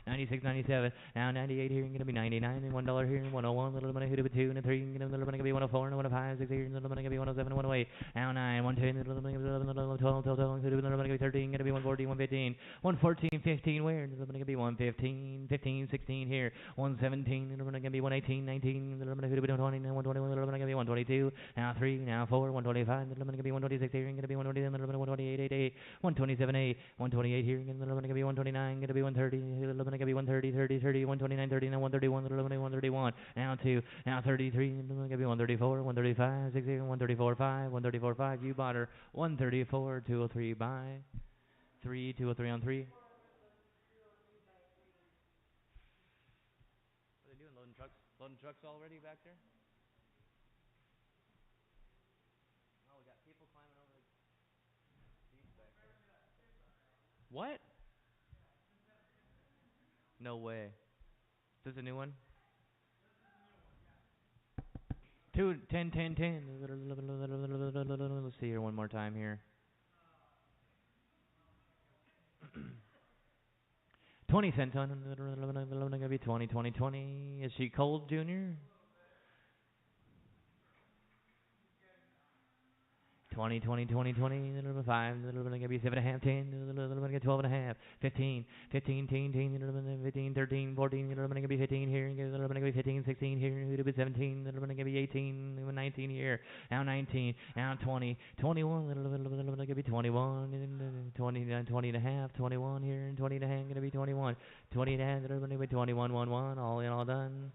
96. 97. Now 98 here. Gonna be 99. $1 here. 101. Little bit of 2 and a 3. Gonna be 104 and 105. 6 here. Gonna be 107 108. Now 9, 1, 2, 12, 13, gonna be 114, 115, 114, 15, where? Gonna be 115, 15, 16 here, 117, gonna be 118, 19, gonna be 120, 121, gonna be 122, now 3, now 4, 125, gonna be 126 here, gonna be 127, 128, 88, 127, 8, 128 here, gonna be 129, gonna be 130, gonna be 130, 30, 30, 129, 30, now 131, 131, now 2, now 33, gonna be 134, 135, 60, 134, 5, 134, 5. You bought her 134, 203 buy. 3, 203 on 3. What are they doing? Loading trucks? Loading trucks already back there? Oh, we got people climbing over the seats back there. What? No way. Is this a new one? 2, 10, 10, 10. Let's see here one more time here. 20 cents on gonna be 20, 20, 20. Is she cold, Junior? 20, 20, 20, 20, 5, gonna be 7.5, 10, gonna get 12.5, 15, 15, 15, 15, 13, 14, gonna be 15 here, gonna be 15, 16 here, gonna be 17, gonna be 18, 19 here, now 19, now 20, 21, gonna be 21, 20, 20 and a half, 21 here, 20 and a half, gonna be 21, 20 and a half, gonna be 21, 1, 1, all in, all done,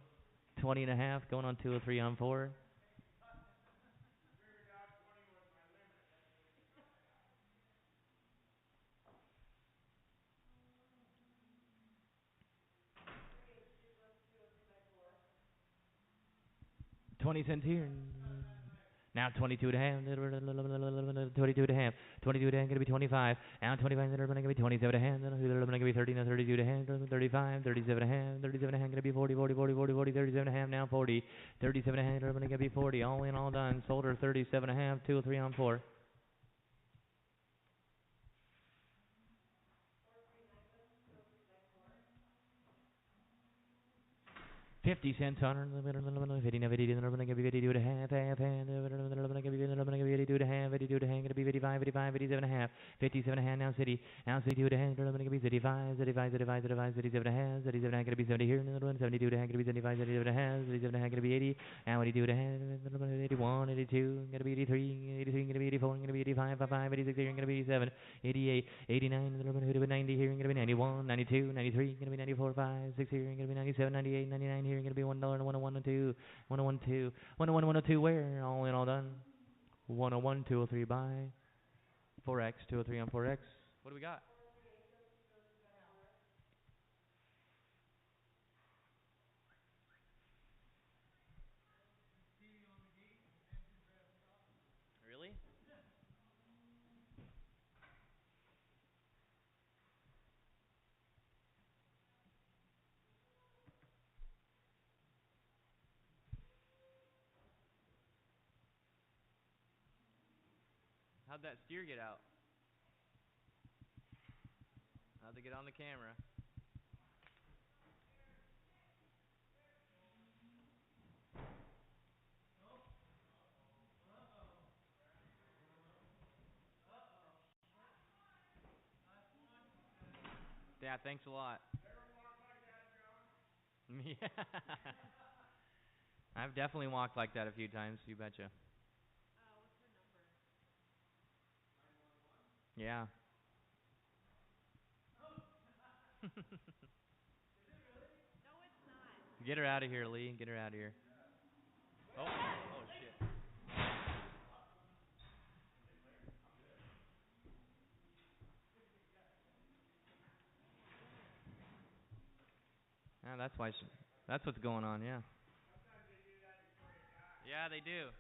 20 and a half, going on 2 or 3 on 4. 20 cents here. Now 22 and a half, 22 and a half, 22 and a half, gonna be 25. Now 25, gonna be 27 and a half, gonna be 30, now 32 and a half, 35, 37 and a half, 37 and a half, gonna be 40, 40, 40, 40, 40, 37 and a half, now 40, 37 and a half, gonna be 40, all in, all done. Sold her 37 and a half, 2 or 3 on 4. 50 cents on her. 50 now 50, gonna be 52 and a half, half, 52 and a half, 52 and a half, gonna be 55, 55, 57 and a half, 57 and a half, now city, now 62 and a half, gonna be 75, 75, 75, 75, 77 and a half, 77 and a half, gonna be 70 here, 72 and a half, gonna be 75, 77 and a half, 77 and a half, gonna be 80, now 82 and a half, 81, 82, gonna be 83, 83, gonna be 84, gonna be 85, 55, 86 here, gonna be 87, 88, 89, 90 here, gonna be 91, 92, 93, gonna be 94, 5, 6 here, gonna be 97, 98, 99 here, gonna be $1, 101 and 2, 101 2, 101 102 where? All in, all done. 101 203 buy. 4x 203 on 4x. What do we got? Really? How'd that steer get out? How'd they get on the camera? Yeah, thanks a lot. Yeah. I've definitely walked like that a few times, you betcha. What's her number? Yeah. No, it's not. Get her out of here, Lee. Get her out of here. Oh, oh shit. Yeah, that's why. That's what's going on. Yeah. Yeah, they do.